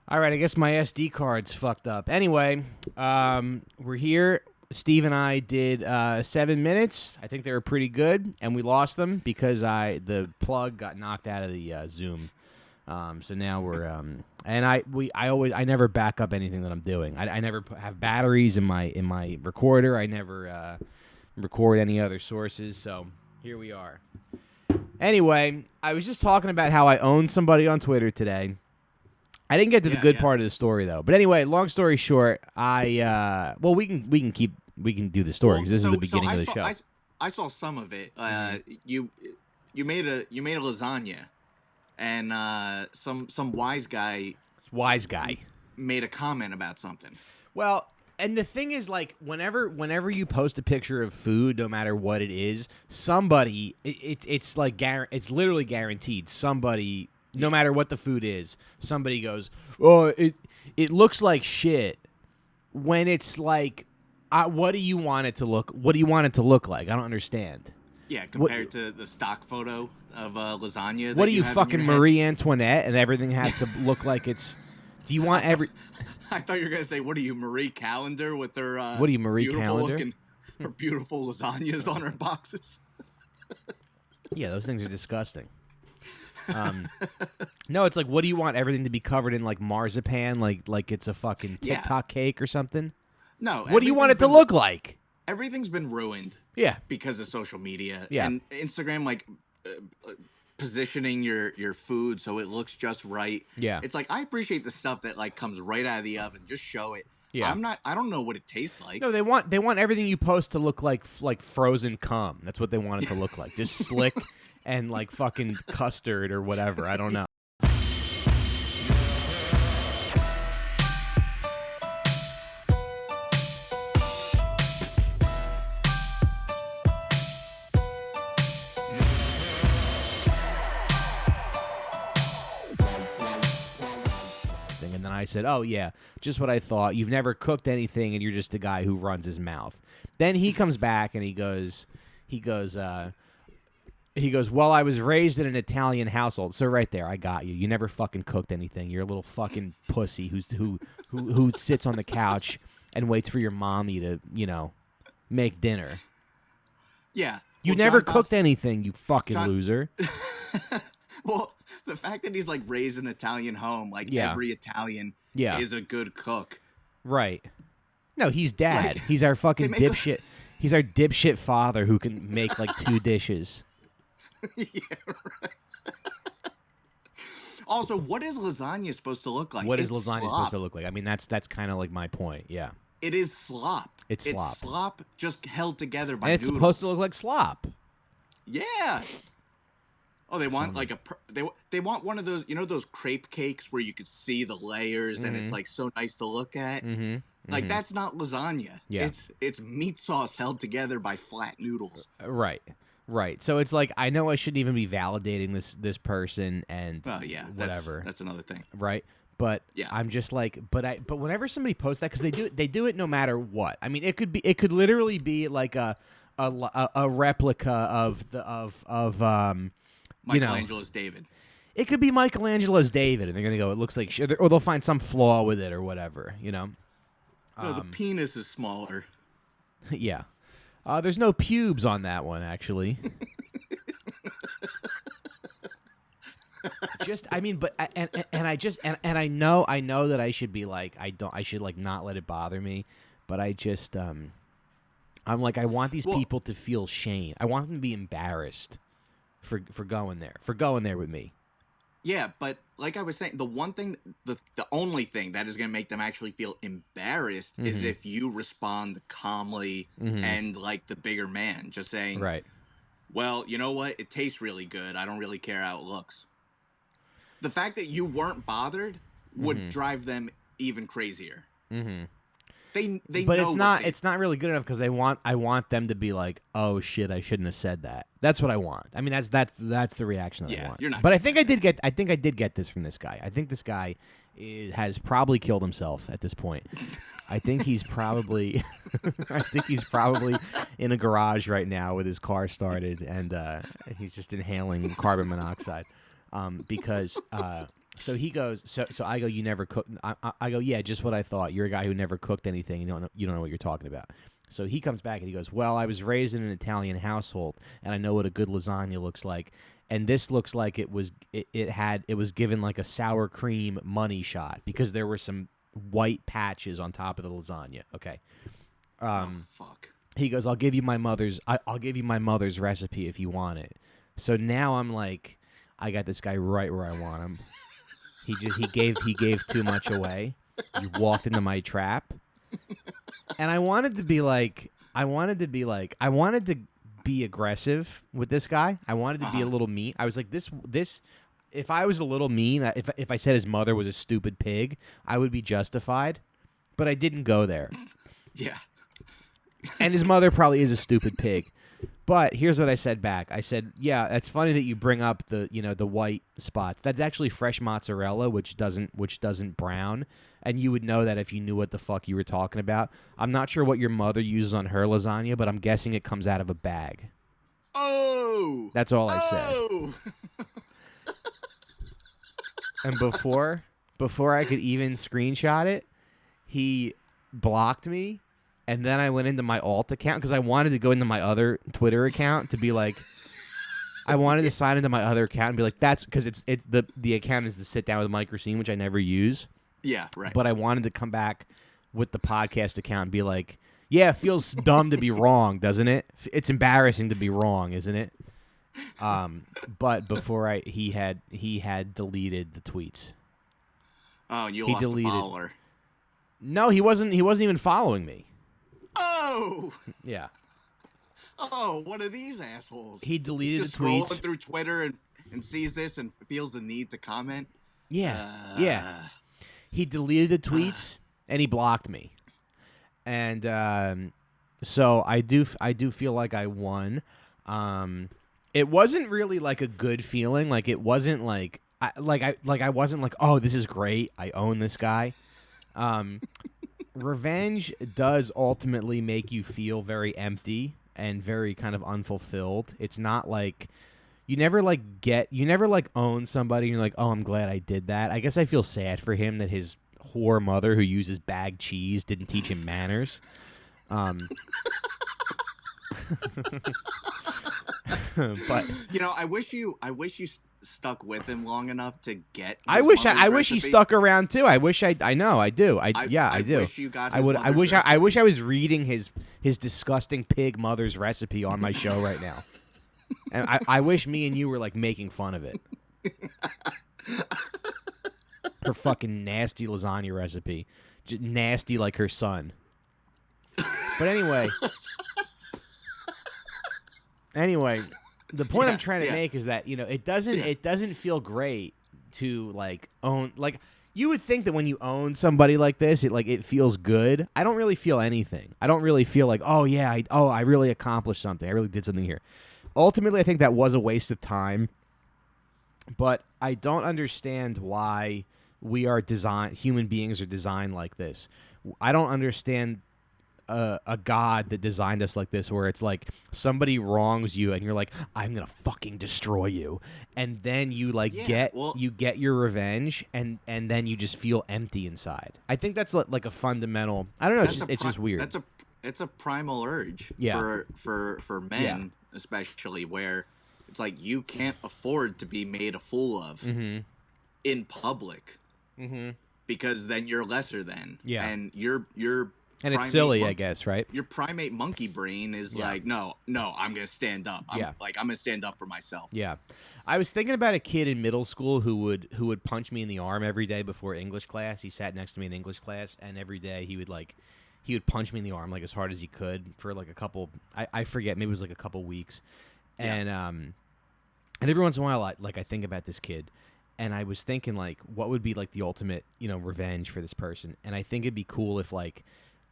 All right, I guess my SD card's fucked up. Anyway, we're here. Steve and I did 7 minutes. I think they were pretty good, and we lost them because the plug got knocked out of the Zoom. So now we're and I never back up anything that I'm doing. I never have batteries in my recorder. I never record any other sources. So here we are. Anyway, I was just talking about how I owned somebody on Twitter today. I didn't get to the good part of the story though. But anyway, long story short, we can do the story because this is the beginning of the show. I saw some of it. You made a lasagna, and some wise guy made a comment about something. Well, and the thing is, like, whenever you post a picture of food, no matter what it is, somebody it's literally guaranteed somebody. No matter what the food is, somebody goes, "Oh, it looks like shit." When it's like, what do you want it to look? What do you want it to look like? I don't understand. Yeah, compared to the stock photo of lasagna. What are you fucking Marie Antoinette, and everything has to look like it's? Do you want every? I thought you were gonna say, "What are you, Marie Calendar?" With her. What are you, Marie Calendar? Her beautiful lasagnas on her boxes. Yeah, those things are disgusting. No, it's like, what do you want everything to be covered in, like marzipan, like it's a fucking TikTok cake or something? No. What do you want it to look like? Everything's been ruined. Yeah. Because of social media. Yeah. And Instagram, like positioning your food so it looks just right. Yeah. It's like, I appreciate the stuff that like comes right out of the oven. Just show it. Yeah. I don't know what it tastes like. No, they want everything you post to look like frozen cum. That's what they want it to look like. Just slick. And like fucking custard or whatever. I don't know. And then I said, "Oh yeah, just what I thought. You've never cooked anything, and you're just a guy who runs his mouth." Then he comes back and he goes, "Well, I was raised in an Italian household." So right there, I got you. You never fucking cooked anything. You're a little fucking pussy who sits on the couch and waits for your mommy to, make dinner. Yeah. You never cooked anything, you fucking loser. Well, the fact that he's like raised in an Italian home, like every Italian is a good cook. Right. No, he's dad. He's our fucking dipshit. He's our dipshit father who can make like 2 dishes. Yeah, right. Also, what is lasagna supposed to look like? What is lasagna supposed to look like? I mean, that's kind of like my point. Yeah. It is slop. It's slop. It's slop just held together by noodles. And it's supposed to look like slop. Yeah. Oh, they want like they want one of those, those crepe cakes where you could see the layers and it's like so nice to look at. Like that's not lasagna. Yeah. It's meat sauce held together by flat noodles. Right. So it's like, I know I shouldn't even be validating this person and whatever. That's another thing. Right. But yeah. I'm just like, but whenever somebody posts that, because they do it no matter what. I mean, it could literally be like a replica of Michelangelo's David. It could be Michelangelo's David, and they're gonna go, it looks like shit, or they'll find some flaw with it or whatever. No, the penis is smaller. Yeah. There's no pubes on that one, actually. I know that I should be like, I should like not let it bother me, but I just I'm like, I want these people to feel shame. I want them to be embarrassed for going there with me. Yeah, but like I was saying, the only thing that is going to make them actually feel embarrassed is if you respond calmly and like the bigger man, just saying, right. Well, you know what? It tastes really good. I don't really care how it looks. The fact that you weren't bothered would drive them even crazier. But it's not really good enough because I want them to be like, oh shit, I shouldn't have said that. That's what I want. I mean, that's the reaction that I want. You're not. But I think I did get this from this guy. I think this guy has probably killed himself at this point. I think he's probably in a garage right now with his car started and he's just inhaling carbon monoxide because So he goes. So I go. You never cook. I go. Yeah, just what I thought. You're a guy who never cooked anything. You don't know what you're talking about. So he comes back and he goes, well, I was raised in an Italian household, and I know what a good lasagna looks like. And this looks like it was given like a sour cream money shot because there were some white patches on top of the lasagna. Okay. Fuck. He goes, I'll give you my mother's recipe if you want it. So now I'm like, I got this guy right where I want him. He gave too much away. He walked into my trap. And I wanted to be aggressive with this guy. I wanted to be a little mean. I was like, this. If I was a little mean, if I said his mother was a stupid pig, I would be justified. But I didn't go there. Yeah. And his mother probably is a stupid pig. But here's what I said back. I said, yeah, it's funny that you bring up the white spots. That's actually fresh mozzarella, which doesn't brown. And you would know that if you knew what the fuck you were talking about. I'm not sure what your mother uses on her lasagna, but I'm guessing it comes out of a bag. Oh! That's all I said. And before I could even screenshot it, he blocked me. And then I went into my alt account because I wanted to go into my other Twitter account to be like, I wanted to sign into my other account and be like, that's because it's the account is to sit down with Mike Recine, which I never use. Yeah, right. But I wanted to come back with the podcast account and be like, yeah, it feels dumb to be wrong, doesn't it? It's embarrassing to be wrong, isn't it? But before he had deleted the tweets. Oh, you lost a follower. No, he wasn't even following me. Oh! Yeah. Oh, what are these assholes? He deleted just the tweets. Scrolling through Twitter and sees this and feels the need to comment. Yeah. Yeah. He deleted the tweets and he blocked me. And so I do feel like I won. It wasn't really like a good feeling. Like it wasn't like I wasn't like, oh, this is great. I own this guy. Revenge does ultimately make you feel very empty and very kind of unfulfilled. It's not like you never own somebody and you're like, oh, I'm glad I did that. I guess I feel sad for him that his whore mother who uses bagged cheese didn't teach him manners. But I wish you stuck with him long enough to get. I wish he stuck around too. I wish I do. I do. Wish you got his I wish I was reading his disgusting pig mother's recipe on my show right now. And I wish me and you were like making fun of it. Her fucking nasty lasagna recipe, just nasty like her son. But anyway, the point I'm trying to make is that it doesn't feel great to like own, like you would think that when you own somebody like this, it feels good. I don't really feel anything. I don't really feel like, oh yeah, I really accomplished something. I really did something here. Ultimately, I think that was a waste of time. But I don't understand why human beings are designed like this. I don't understand a God that designed us like this, where it's like somebody wrongs you and you're like, I'm gonna fucking destroy you, and then you get your revenge, and then you just feel empty inside. I think that's like a fundamental. I don't know. It's just weird. It's a primal urge. Yeah. For men, especially, where it's like you can't afford to be made a fool of in public, because then you're lesser than. Yeah. And you're. And it's silly, I guess, right? Your primate monkey brain is like, no, I'm going to stand up. I'm going to stand up for myself. Yeah. I was thinking about a kid in middle school who would punch me in the arm every day before English class. He sat next to me in English class, and every day he would punch me in the arm like as hard as he could for like a couple, I forget, maybe it was like a couple weeks. And every once in a while I think about this kid, and I was thinking like, what would be like the ultimate, revenge for this person? And I think it'd be cool if like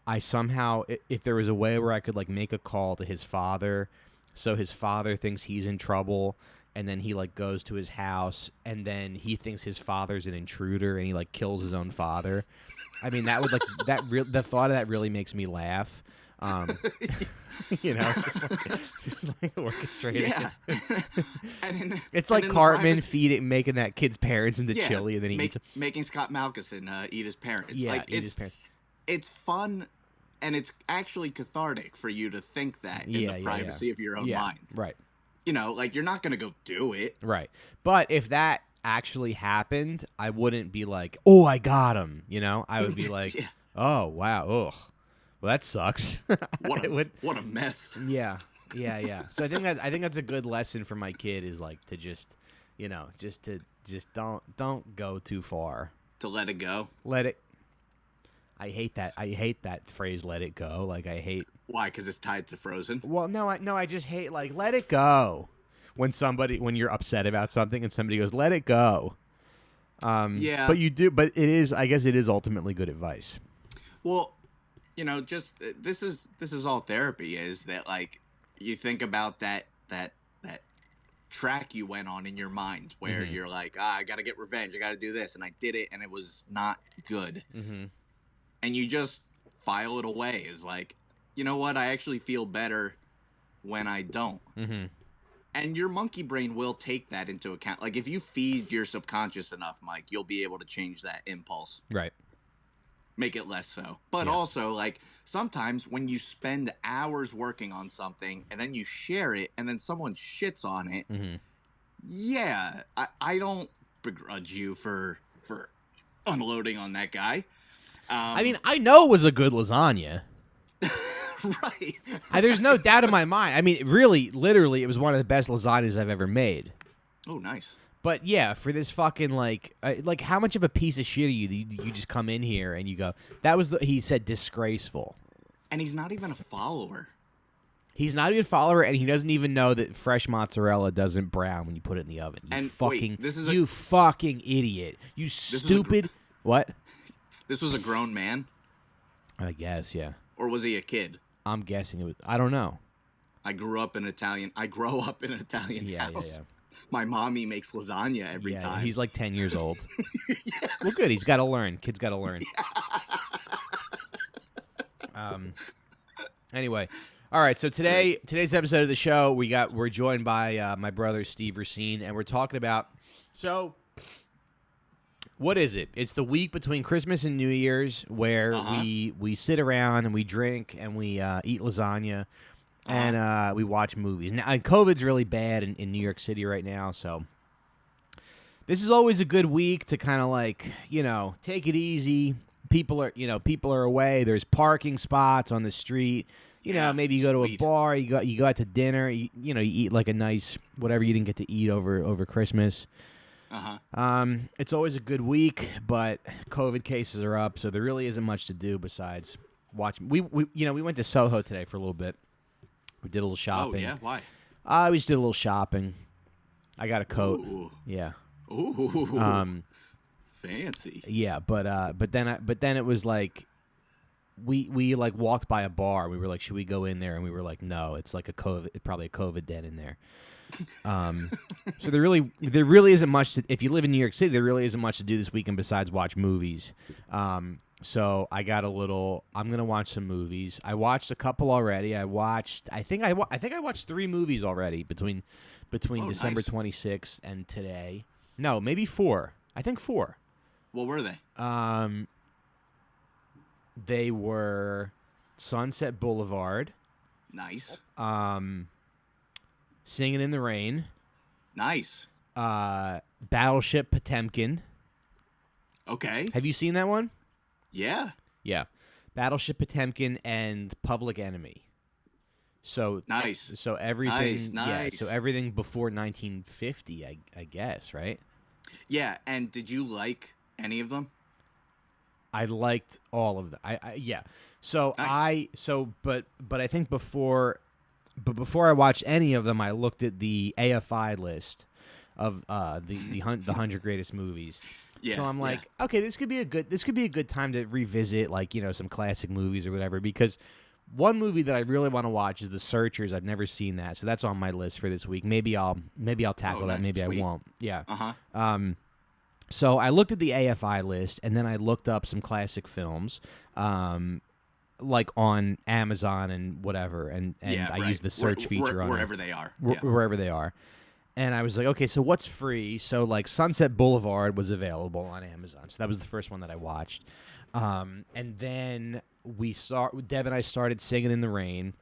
I somehow, if there was a way where I could like make a call to his father, so his father thinks he's in trouble, and then he like goes to his house, and then he thinks his father's an intruder, and he like kills his own father. I mean, that would like the thought of that really makes me laugh. Just like orchestrating. Yeah. It's like Cartman making that kid's parents into chili, and then he eats them. Making Scott Malkinson eat his parents. Yeah, like, eat his parents. It's fun, and it's actually cathartic for you to think that in the privacy of your own mind. Right. Like, you're not going to go do it. Right. But if that actually happened, I wouldn't be like, oh, I got him. I would be like, oh, wow. Ugh. Well, that sucks. What a mess. Yeah. So I think that's a good lesson for my kid is like to just don't go too far. To let it go. Let it. I hate that phrase. Let it go. Like I hate. Why? Because it's tied to Frozen. Well, no. I just hate like let it go. When you're upset about something and somebody goes, let it go. Yeah. But you do. But it is. I guess it is ultimately good advice. Well, just this is all therapy. Is that like you think about that track you went on in your mind where you're like, I got to get revenge. I got to do this, and I did it, and it was not good. Mm-hmm. And you just file it away. Is like, you know what? I actually feel better when I don't. Mm-hmm. And your monkey brain will take that into account. Like, if you feed your subconscious enough, Mike, you'll be able to change that impulse. Right. Make it less so. But also, like, sometimes when you spend hours working on something and then you share it and then someone shits on it, yeah, I don't begrudge you for unloading on that guy. I mean, I know it was a good lasagna. Right. There's no doubt in my mind. I mean, really, literally, it was one of the best lasagnas I've ever made. Oh, nice. But yeah, for this fucking like how much of a piece of shit are you? You just come in here and you go, he said disgraceful. And he's not even a follower. He's not even a follower, and he doesn't even know that fresh mozzarella doesn't brown when you put it in the oven. You fucking idiot. You stupid. What? This was a grown man? I guess, yeah. Or was he a kid? I'm guessing it was. I don't know. I grow up in an Italian house. Yeah. My mommy makes lasagna every time. He's like 10 years old. Well, good. He's got to learn. Kid's got to learn. Anyway, all right. So today's episode of the show, we're joined by my brother Steve Recine, and we're talking about. So, what is it? It's the week between Christmas and New Year's where we sit around and we drink and we eat lasagna. And we watch movies. Now, COVID's really bad in New York City right now, so this is always a good week to kind of like, take it easy. People are away. There's parking spots on the street. Maybe you go to a bar. You go out to dinner. You eat like a nice whatever you didn't get to eat over Christmas. It's always a good week, but COVID cases are up, so there really isn't much to do besides watch. We went to Soho today for a little bit. We did a little shopping. Oh, yeah? Why? We just did a little shopping. I got a coat. Ooh. Yeah. Ooh. Fancy. Yeah, but then it was like we like walked by a bar. We were like, should we go in there? And we were like, no, it's like probably a COVID den in there. So there really isn't much to, if you live in New York City, there really isn't much to do this weekend besides watch movies. So I got I'm going to watch some movies. I watched a couple already. I think I watched 3 movies already between December 26th and today. No, maybe 4. I think 4. What were they? They were Sunset Boulevard. Nice. Singing in the Rain. Nice. Battleship Potemkin. Okay. Have you seen that one? Yeah. Yeah. Battleship Potemkin and Public Enemy. So nice. So everything. Nice. Yeah. So everything before 1950, I guess, right? Yeah. And did you like any of them? I liked all of them. Yeah. So nice. But I think before I watched any of them, I looked at the AFI list of the 100 greatest movies. Yeah, so I'm like, okay, this could be a good time to revisit like, some classic movies or whatever, because one movie that I really want to watch is The Searchers. I've never seen that. So that's on my list for this week. Maybe I'll tackle that, maybe sweet. I won't. Yeah. So I looked at the AFI list and then I looked up some classic films. like on Amazon and whatever, and I use the search feature on wherever they are. Wherever they are. And I was like, okay, so what's free? So like Sunset Boulevard was available on Amazon, so that was the first one that I watched. And then Deb and I started Singing in the Rain.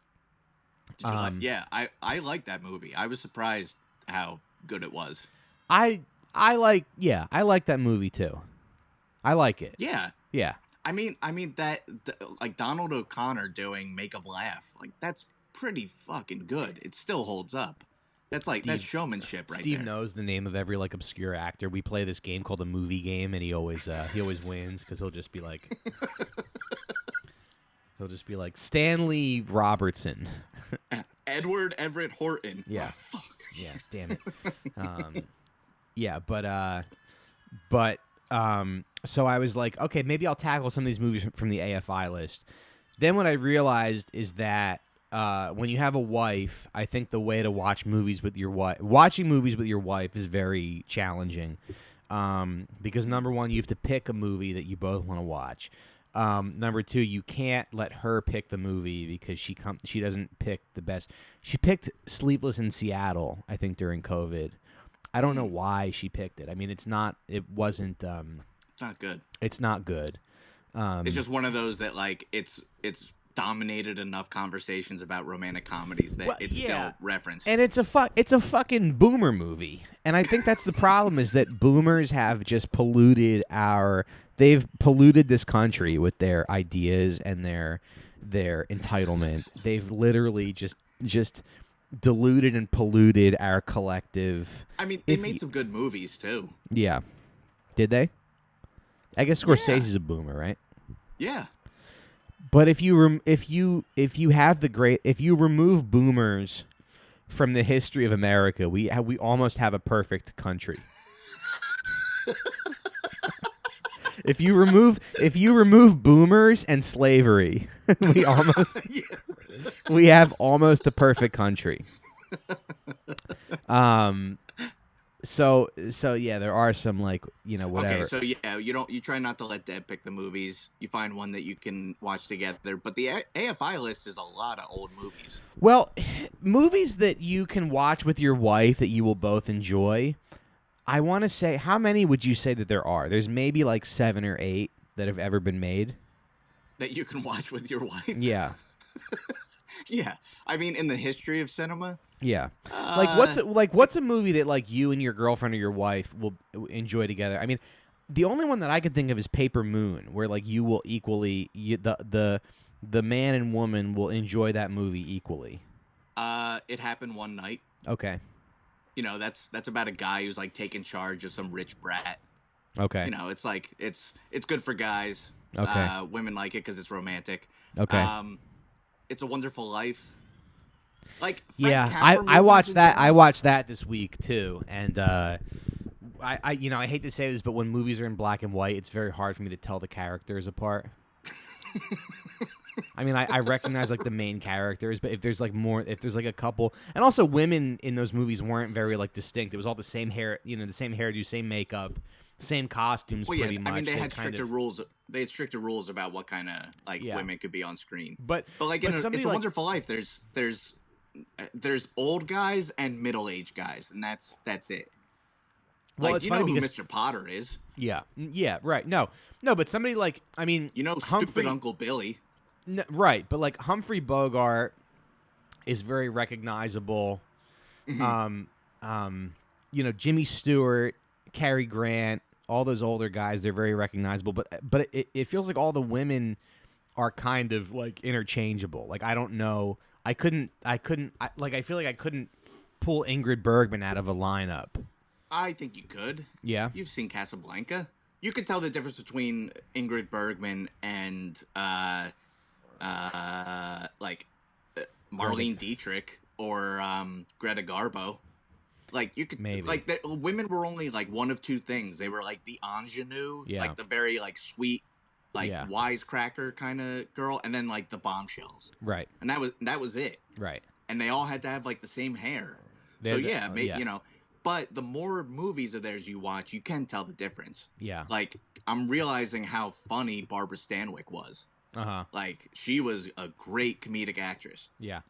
Did you I like that movie. I was surprised how good it was. I like that movie too. I like it. Yeah. Yeah. I mean that like Donald O'Connor doing Make 'Em Laugh, like that's pretty fucking good. It still holds up. That's like that's showmanship right Steve there. knows the name of every like obscure actor. We play this game called the Movie Game, and he always wins because he'll just be like Stanley Robertson, Edward Everett Horton. Yeah. Oh, fuck. Yeah, damn it. Yeah, so I was like, okay, maybe I'll tackle some of these movies from the AFI list. Then what I realized is that when you have a wife, I think the way to watching movies with your wife is very challenging. Because number one, you have to pick a movie that you both want to watch. Number two, you can't let her pick the movie because she doesn't pick the best. She picked Sleepless in Seattle, I think, during COVID. I don't know why she picked it. I mean, it's not good. It's not good. It's just one of those that like it's dominated enough conversations about romantic comedies that it's still referenced. And it's a fucking boomer movie. And I think that's the problem is that boomers have just they've polluted this country with their ideas and their entitlement. They've literally just diluted and polluted our collective. I mean, they made some good movies too. Yeah. Did they? I guess Scorsese's a boomer, right? Yeah. But if you remove boomers from the history of America, we almost have a perfect country. If you remove boomers and slavery, we have almost a perfect country. So yeah, there are some like whatever. Okay, so you try not to let Deb pick the movies. You find one that you can watch together. But the AFI list is a lot of old movies. Well, movies that you can watch with your wife that you will both enjoy. I want to say, how many would you say that there are? There's maybe like 7 or 8 that have ever been made. That you can watch with your wife? Yeah. Yeah. I mean, in the history of cinema. Yeah. What's a movie that like you and your girlfriend or your wife will enjoy together? I mean, the only one that I can think of is Paper Moon, where like you will the man and woman will enjoy that movie equally. It Happened One Night. Okay. That's about a guy who's like taking charge of some rich brat. Okay. It's like it's good for guys. Okay. Women like it because it's romantic. Okay. It's a Wonderful Life. Like I watched that. I watched that this week too, and I hate to say this, but when movies are in black and white, it's very hard for me to tell the characters apart. I mean, I recognize like the main characters, but if there's like a couple, and also women in those movies weren't very like distinct. It was all the same hair, the same hairdo, same makeup, same costumes, pretty much. I mean, they had stricter rules. They had stricter rules about what kind of women could be on screen. But like It's a Wonderful Life, there's old guys and middle-aged guys, and that's it. Well, it's funny who Mr. Potter is. Yeah, right. No, but somebody like, I mean, stupid Uncle Billy. No, right, but like Humphrey Bogart is very recognizable. Mm-hmm. Jimmy Stewart, Cary Grant, all those older guys, they're very recognizable. But it feels like all the women are kind of like interchangeable. Like I don't know. I feel like I couldn't pull Ingrid Bergman out of a lineup. I think you could. Yeah. You've seen Casablanca. You could tell the difference between Ingrid Bergman and Marlene Dietrich or Greta Garbo. Like you could maybe women were only like one of two things. They were like the ingenue, like the very like sweet, wisecracker kind of girl, and then like the bombshells. Right. And that was it. Right. And they all had to have like the same hair. But the more movies of theirs you watch, you can tell the difference. Yeah. Like I'm realizing how funny Barbara Stanwyck was. Uh-huh. Like, she was a great comedic actress. Yeah.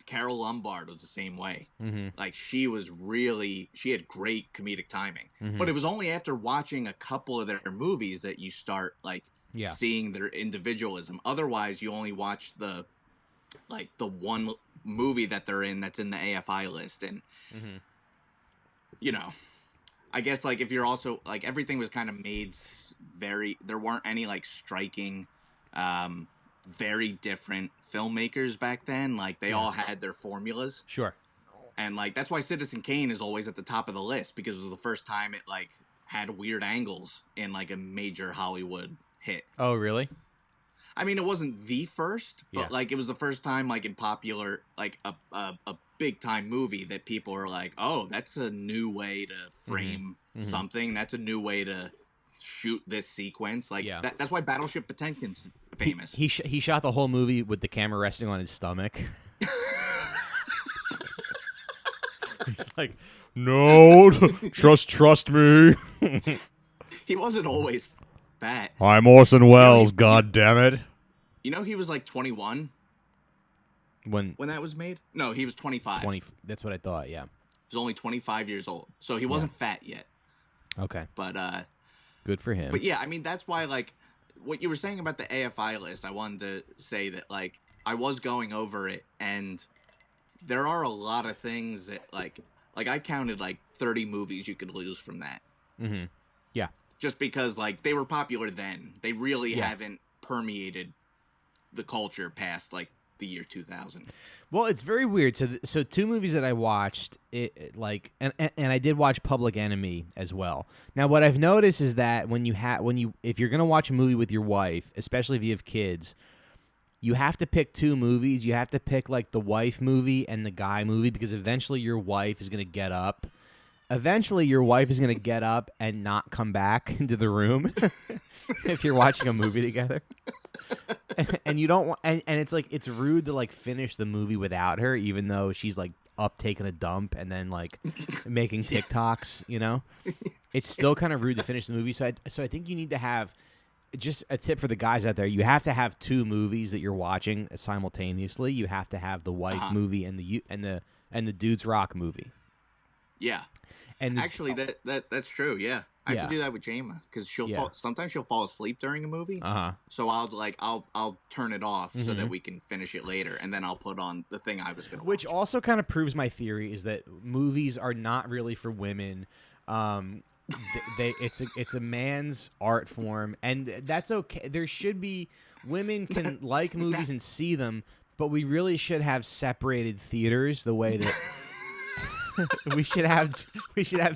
Carol Lombard was the same way. Mm-hmm. Like, she had great comedic timing. Mm-hmm. But it was only after watching a couple of their movies that you start, like, seeing their individualism. Otherwise, you only watch the one movie that they're in that's in the AFI list. And, you know, I guess, like, if you're also, like, everything was kind of made there weren't any, like, striking, very different filmmakers back then. Like, they all had their formulas. Sure. And, like, that's why Citizen Kane is always at the top of the list, because it was the first time it, like, had weird angles in, like, a major Hollywood hit. Oh, really? I mean, it wasn't the first, but, like, it was the first time, like, in popular, like, a big-time movie that people are like, oh, that's a new way to frame something. That's a new way to shoot this sequence. Like, that's why Battleship Potemkin's famous. He shot the whole movie with the camera resting on his stomach. He's like, no, trust me. He wasn't always fat. I'm Orson Welles, God damn it. You know he was like 21 when that was made? No, he was 25. 20. That's what I thought, yeah. He was only 25 years old. So he wasn't fat yet. Okay. But good for him. But yeah, I mean, that's why, like, what you were saying about the AFI list, I wanted to say that, like, I was going over it, and there are a lot of things that, like I counted, like, 30 movies you could lose from that. Mm-hmm. Yeah. Just because, like, they were popular then. They really haven't permeated the culture past, like, the year 2000. Well, it's very weird. So two movies that I watched, and I did watch Public Enemy as well. Now, what I've noticed is that if you're gonna watch a movie with your wife, especially if you have kids, you have to pick two movies. You have to pick, like, the wife movie and the guy movie, because eventually your wife is gonna get up. Eventually, your wife is gonna get up and not come back into the room if you're watching a movie together. And you don't want, and it's like, it's rude to, like, finish the movie without her, even though she's, like, up taking a dump and then, like, making TikToks, you know? It's still kind of rude to finish the movie. So I think you need to have, just a tip for the guys out there, you have to have two movies that you're watching simultaneously. You have to have the wife movie and the Dudes Rock movie. Yeah. And actually, that's true. Yeah, I have to do that with Jama, because sometimes she'll fall asleep during a movie. So I'll turn it off so that we can finish it later, and then I'll put on the thing I was going to watch. Which also kind of proves my theory is that movies are not really for women. It's a man's art form, and that's okay. There should be, women can like movies and see them, but we really should have separated theaters the way that. we should have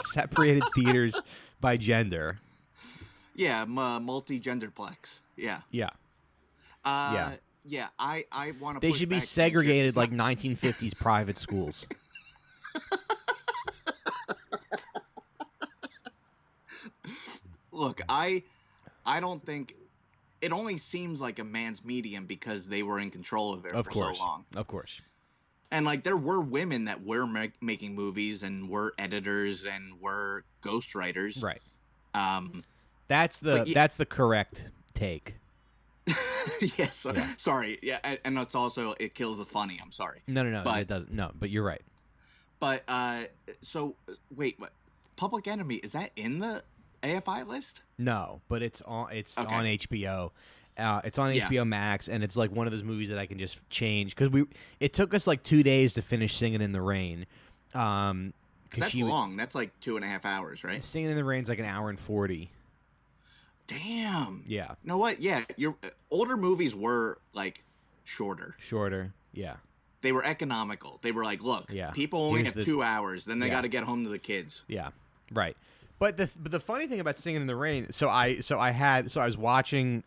separated theaters by gender. Yeah, multi-genderplex. Yeah. Yeah. Yeah. I want to. They should be segregated like 1950s private schools. Look, I don't think it only seems like a man's medium because they were in control of it for so long. Of course. And, like, there were women that were making movies and were editors and were ghostwriters. Right. That's the correct take. Yes. Yeah. Sorry. Yeah, and it's also, it kills the funny. I'm sorry. No, it doesn't. No, but you're right. But so wait, what? Public Enemy, is that in the AFI list? No, but it's on HBO. It's on HBO Max, and it's like one of those movies that I can just change, because it took us like 2 days to finish Singing in the Rain. That's long. That's like 2.5 hours, right? Singing in the Rain's like an hour and 40. Damn. Yeah. You know what? Yeah, your older movies were like shorter. Yeah. They were economical. They were like, look, people only have 2 hours, then they got to get home to the kids. Yeah. Right. But the funny thing about Singing in the Rain, so I was watching.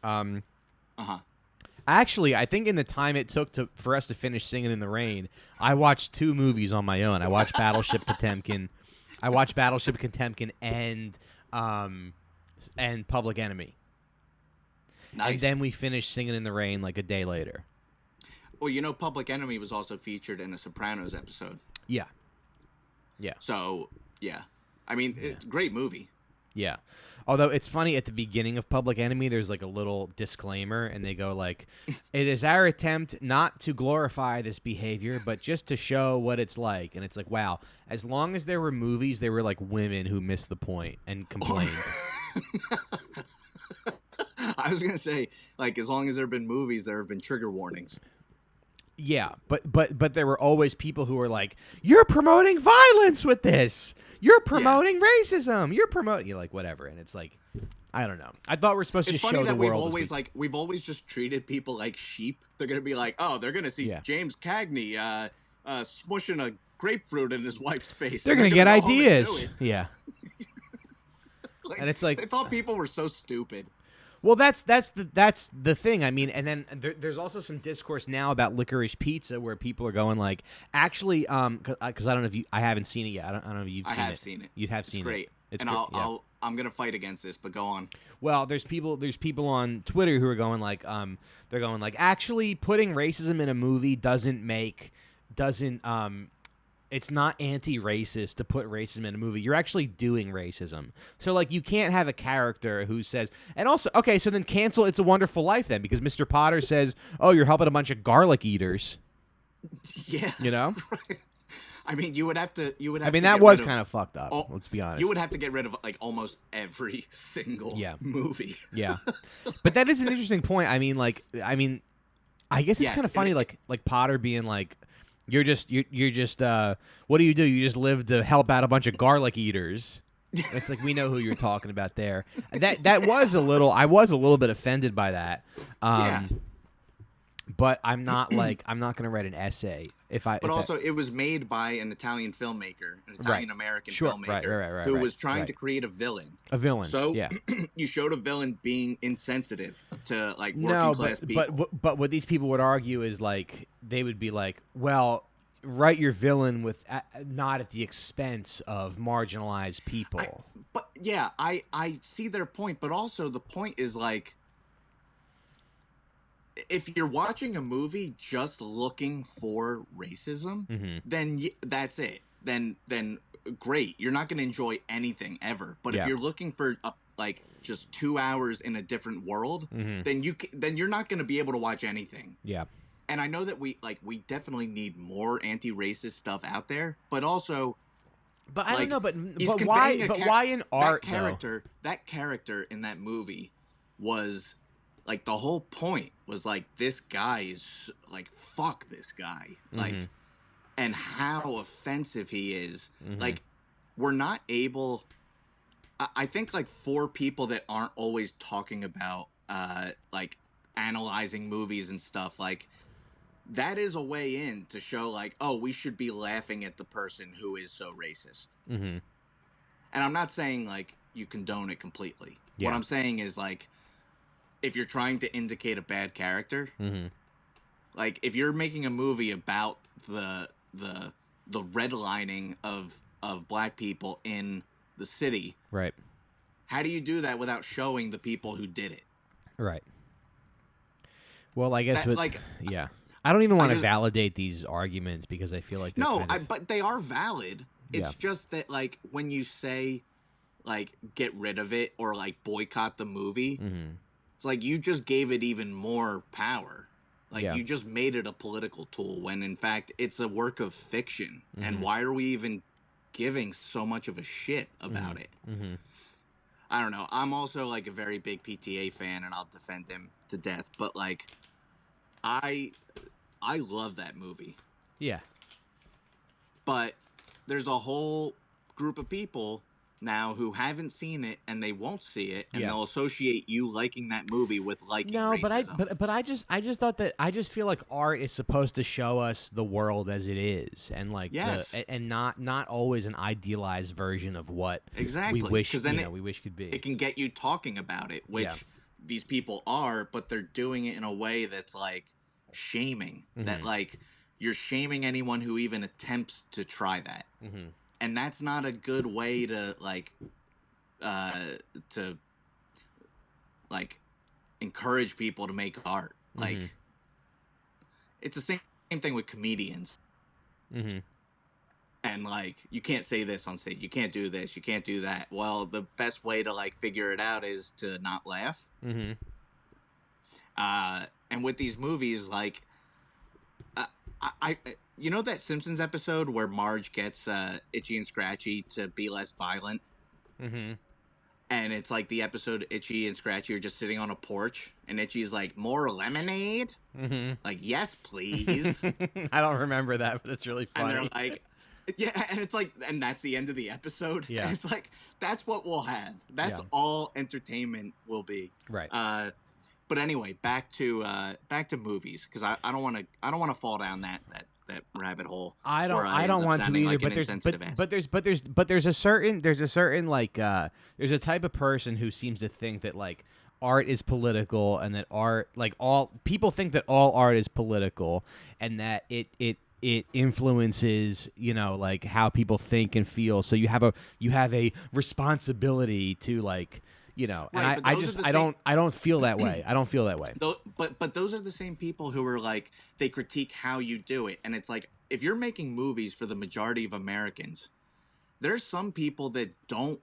Actually, I think in the time it took for us to finish Singing in the Rain, I watched two movies on my own. I watched Battleship Potemkin. And Public Enemy. Nice. And then we finished Singing in the Rain like a day later. Well, you know, Public Enemy was also featured in a Sopranos episode. Yeah. Yeah. So, yeah. I mean, it's a great movie. Yeah. Although it's funny, at the beginning of Public Enemy, there's like a little disclaimer, and they go like, "It is our attempt not to glorify this behavior, but just to show what it's like." And it's like, wow. As long as there were movies, there were like women who missed the point and complained. I was gonna say, like, as long as there have been movies, there have been trigger warnings. Yeah, but there were always people who were like, "You're promoting violence with this. You're promoting racism. You're promoting," like, whatever. And it's like, I don't know. I thought we're supposed to show the world. We've always just treated people like sheep. They're gonna be like, oh, they're gonna see James Cagney smushing a grapefruit in his wife's face. They're gonna get ideas. Yeah. Like, and it's like, they thought people were so stupid. Well, that's the thing. I mean, and then there's also some discourse now about Licorice Pizza where people are going like, actually, because I don't know if I haven't seen it yet. I don't know if you've seen it. I have seen it. You have seen it. It's great. And I'm gonna fight against this, but go on. Well, there's people on Twitter who are going like, they're going like, actually, putting racism in a movie it's not anti-racist to put racism in a movie. You're actually doing racism. So, like, you can't have a character who says... And also, okay, so then cancel It's a Wonderful Life then, because Mr. Potter says, oh, you're helping a bunch of garlic eaters. Yeah. You know? Right. I mean, you would have to... that was kind of fucked up, let's be honest. You would have to get rid of, like, almost every single movie. Yeah. But that is an interesting point. I mean, I guess it's kind of funny, like Potter being like... You're just what do? You just live to help out a bunch of garlic eaters. It's like, we know who you're talking about there. That was a little, I was a little bit offended by that. But I'm not going to write an essay it was made by an Italian filmmaker, an Italian-American filmmaker who was trying to create a villain. A villain. So you showed a villain being insensitive to like working class people. But what these people would argue is like, they would be like, well, write your villain with not at the expense of marginalized people. I see their point, but also the point is like, if you're watching a movie just looking for racism, then that's it. Then great. You're not going to enjoy anything ever. But if you're looking for like just 2 hours in a different world, then you're not going to be able to watch anything. Yeah. And I know that we definitely need more anti-racist stuff out there, but also. But I don't know. But why? But why in art? That character in that movie was. Like, the whole point was, like, this guy is, like, fuck this guy. Like, and how offensive he is. Like, we're not able... I think, like, for people that aren't always talking about, like, analyzing movies and stuff, like, that is a way in to show, like, oh, we should be laughing at the person who is so racist. And I'm not saying, like, you condone it completely. What I'm saying is, like... If you're trying to indicate a bad character, like if you're making a movie about the redlining of black people in the city, right? How do you do that without showing the people who did it? Right. Well, I guess I don't even want to validate these arguments because I feel like but they are valid. It's just that like when you say like get rid of it or like boycott the movie. It's like you just gave it even more power. Like you just made it a political tool when in fact it's a work of fiction. And why are we even giving so much of a shit about it? I don't know. I'm also like a very big PTA fan and I'll defend him to death. But like I love that movie. Yeah. But there's a whole group of people now who haven't seen it and they won't see it and they'll associate you liking that movie with liking racism. But I just thought that I just feel like art is supposed to show us the world as it is and like and not always an idealized version of what we wish we wish could be. It can get you talking about it, which these people are, but they're doing it in a way that's like shaming. That like you're shaming anyone who even attempts to try that. And that's not a good way to encourage people to make art. Like it's the same thing with comedians. and like you can't say this on stage, you can't do this, you can't do that. Well, the best way to like figure it out is to not laugh. Mm-hmm. And with these movies, like I you know that Simpsons episode where Marge gets Itchy and Scratchy to be less violent? Mm-hmm. And it's like the episode Itchy and Scratchy are just sitting on a porch, and Itchy's like, "More lemonade?" Mm-hmm. Like, "Yes, please." I don't remember that, but it's really funny. And they're like, yeah, and it's like, and that's the end of the episode. Yeah. And it's like, that's what we'll have. That's all entertainment will be. Right. But anyway, back to movies, because I don't want to fall down that rabbit hole. I don't want to either. Like but there's a certain like there's a type of person who seems to think that like art is political, and that art, like, all people think that all art is political, and that it influences, you know, like how people think and feel. So you have a responsibility to, like, you know, right, and I don't feel that way. I don't feel that way. But those are the same people who are like, they critique how you do it, and it's like, if you're making movies for the majority of Americans, there's some people that don't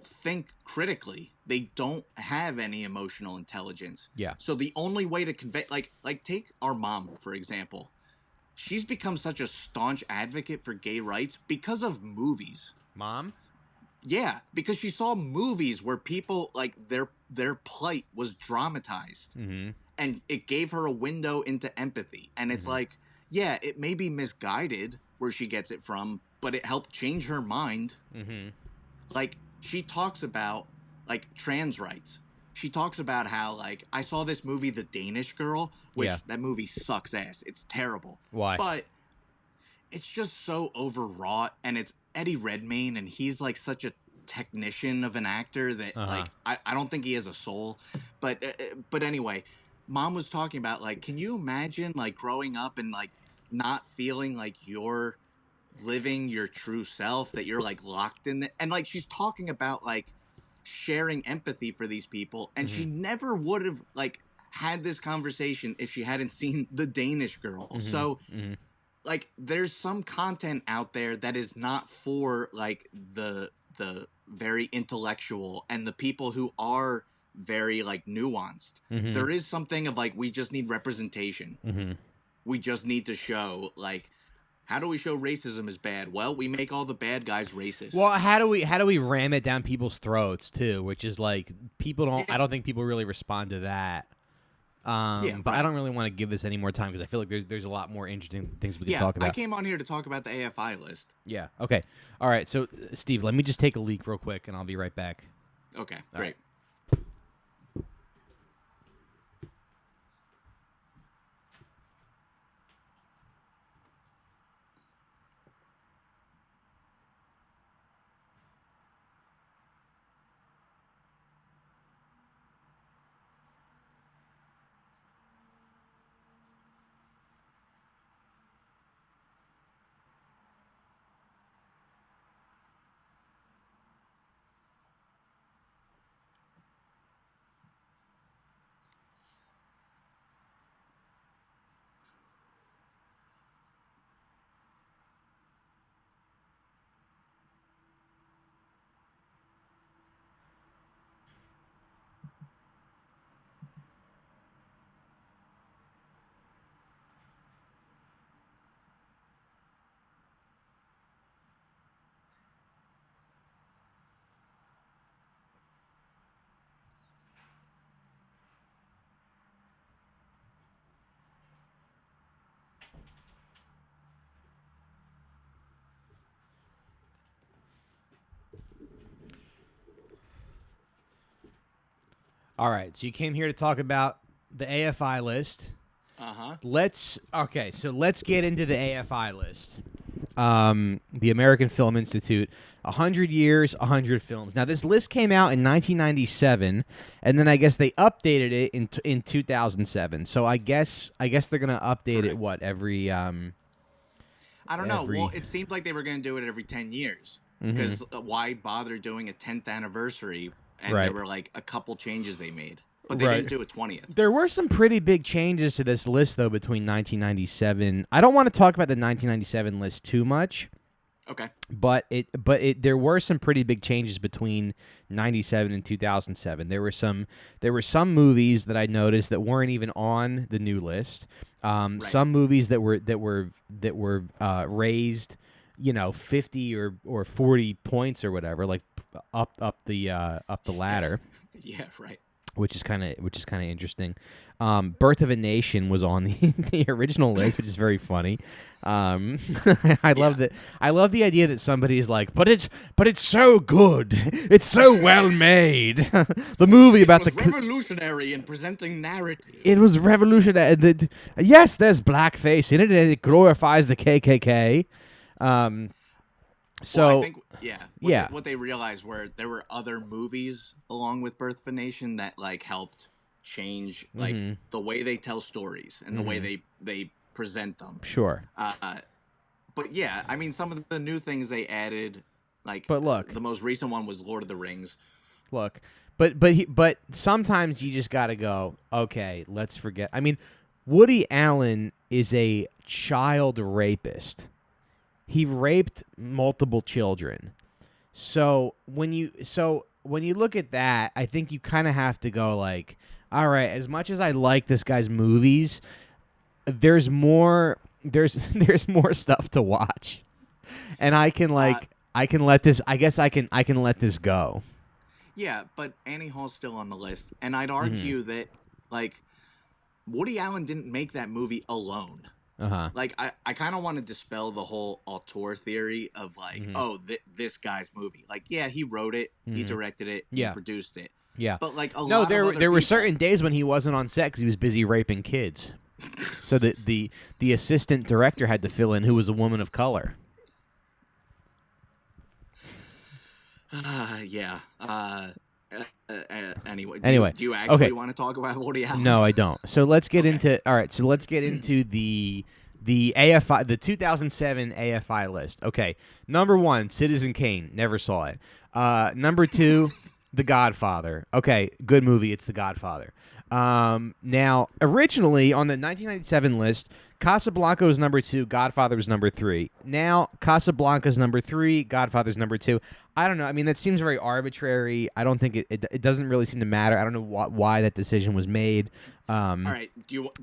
think critically. They don't have any emotional intelligence. Yeah. So the only way to convey, like take our mom, for example. She's become such a staunch advocate for gay rights because of movies. Mom? Yeah, because she saw movies where people, like, their plight was dramatized. Mm-hmm. And it gave her a window into empathy. And it's like, yeah, it may be misguided where she gets it from, but it helped change her mind. Mm-hmm. Like, she talks about, like, trans rights. She talks about how, like, I saw this movie, The Danish Girl, which that movie sucks ass. It's terrible. Why? But it's just so overwrought, and it's Eddie Redmayne, and he's, like, such a technician of an actor that, like, I don't think he has a soul. But anyway, Mom was talking about, like, can you imagine, like, growing up and, like, not feeling like you're living your true self, that you're, like, locked in it? And, like, she's talking about, like, sharing empathy for these people, and she never would have, like, had this conversation if she hadn't seen The Danish Girl. So like, there's some content out there that is not for, like, the very intellectual and the people who are very, like, nuanced. There is something of, like, we just need representation. We just need to show, like, how do we show racism is bad? Well, we make all the bad guys racist. Well, how do we ram it down people's throats too? Which is, like, people don't. I don't think people really respond to that. But I don't really want to give this any more time because I feel like there's a lot more interesting things we can talk about. I came on here to talk about the AFI list. Yeah. Okay. All right. So, Steve, let me just take a leak real quick, and I'll be right back. Okay. All Great. Right. All right, so you came here to talk about the AFI list. Let's get into the AFI list. The American Film Institute, 100 years, 100 films. Now, this list came out in 1997, and then I guess they updated it in 2007. So I guess they're gonna update it every I don't know. Well, it seemed like they were going to do it every 10 years. Because why bother doing a 10th anniversary? And there were, like, a couple changes they made. but they didn't do a 20th. There were some pretty big changes to this list, though, between 1997. I don't want to talk about the 1997 list too much. Okay. But there were some pretty big changes between 97 and 2007. There were some movies that I noticed that weren't even on the new list. Some movies that were raised, 50 or 40 points or whatever, like up the ladder. Yeah, right. Which is kind of interesting. Birth of a Nation was on the original list, which is very funny. I love that. I love the idea that somebody is like, but it's so good. It's so well made. The movie about it was revolutionary in presenting narrative. It was revolutionary. Yes, there's blackface in it, and it glorifies the KKK. So I think, what they realized were there were other movies along with Birth of a Nation that like helped change like the way they tell stories and the way they present them. Sure. But yeah, I mean, some of the new things they added, like, but look, the most recent one was Lord of the Rings. Look, but sometimes you just got to go, okay, let's forget. I mean, Woody Allen is a child rapist. He raped multiple children. So when you look at that, I think you kind of have to go like, all right, as much as I like this guy's movies, there's more stuff to watch. And I can let this go. Yeah, but Annie Hall's still on the list, and I'd argue that like Woody Allen didn't make that movie alone. Like, I kind of want to dispel the whole auteur theory of, like, this guy's movie. Like, yeah, he wrote it, he directed it, he produced it. Yeah. But, like, there were certain days when he wasn't on set because he was busy raping kids. So the assistant director had to fill in, who was a woman of color. Yeah. Anyway, do you actually want to talk about Woody Allen? No, I don't. So let's get into the AFI, the 2007 AFI list. Okay, number 1, Citizen Kane. Never saw it. Number 2, The Godfather. Okay, good movie. It's The Godfather. Now, originally on the 1997 list, Casablanca was number 2, Godfather was number 3. Now, Casablanca's number 3, Godfather's number 2. I don't know. I mean, that seems very arbitrary. I don't think it doesn't really seem to matter. I don't know why that decision was made. All right.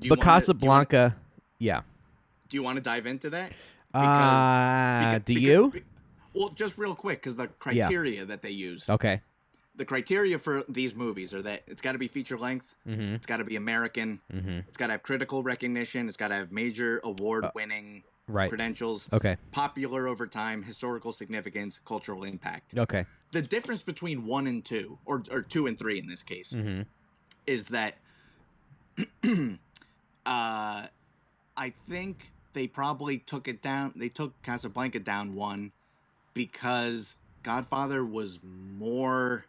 But Casablanca, yeah. Do you want to dive into that? Well, just real quick, because the criteria that they use. Okay. The criteria for these movies are that it's got to be feature length, it's got to be American, it's got to have critical recognition, it's got to have major award-winning credentials, popular over time, historical significance, cultural impact. Okay. The difference between 1 and 2, or 2 and 3 in this case, is that I think they probably took it down. They took Casablanca down 1 because Godfather was more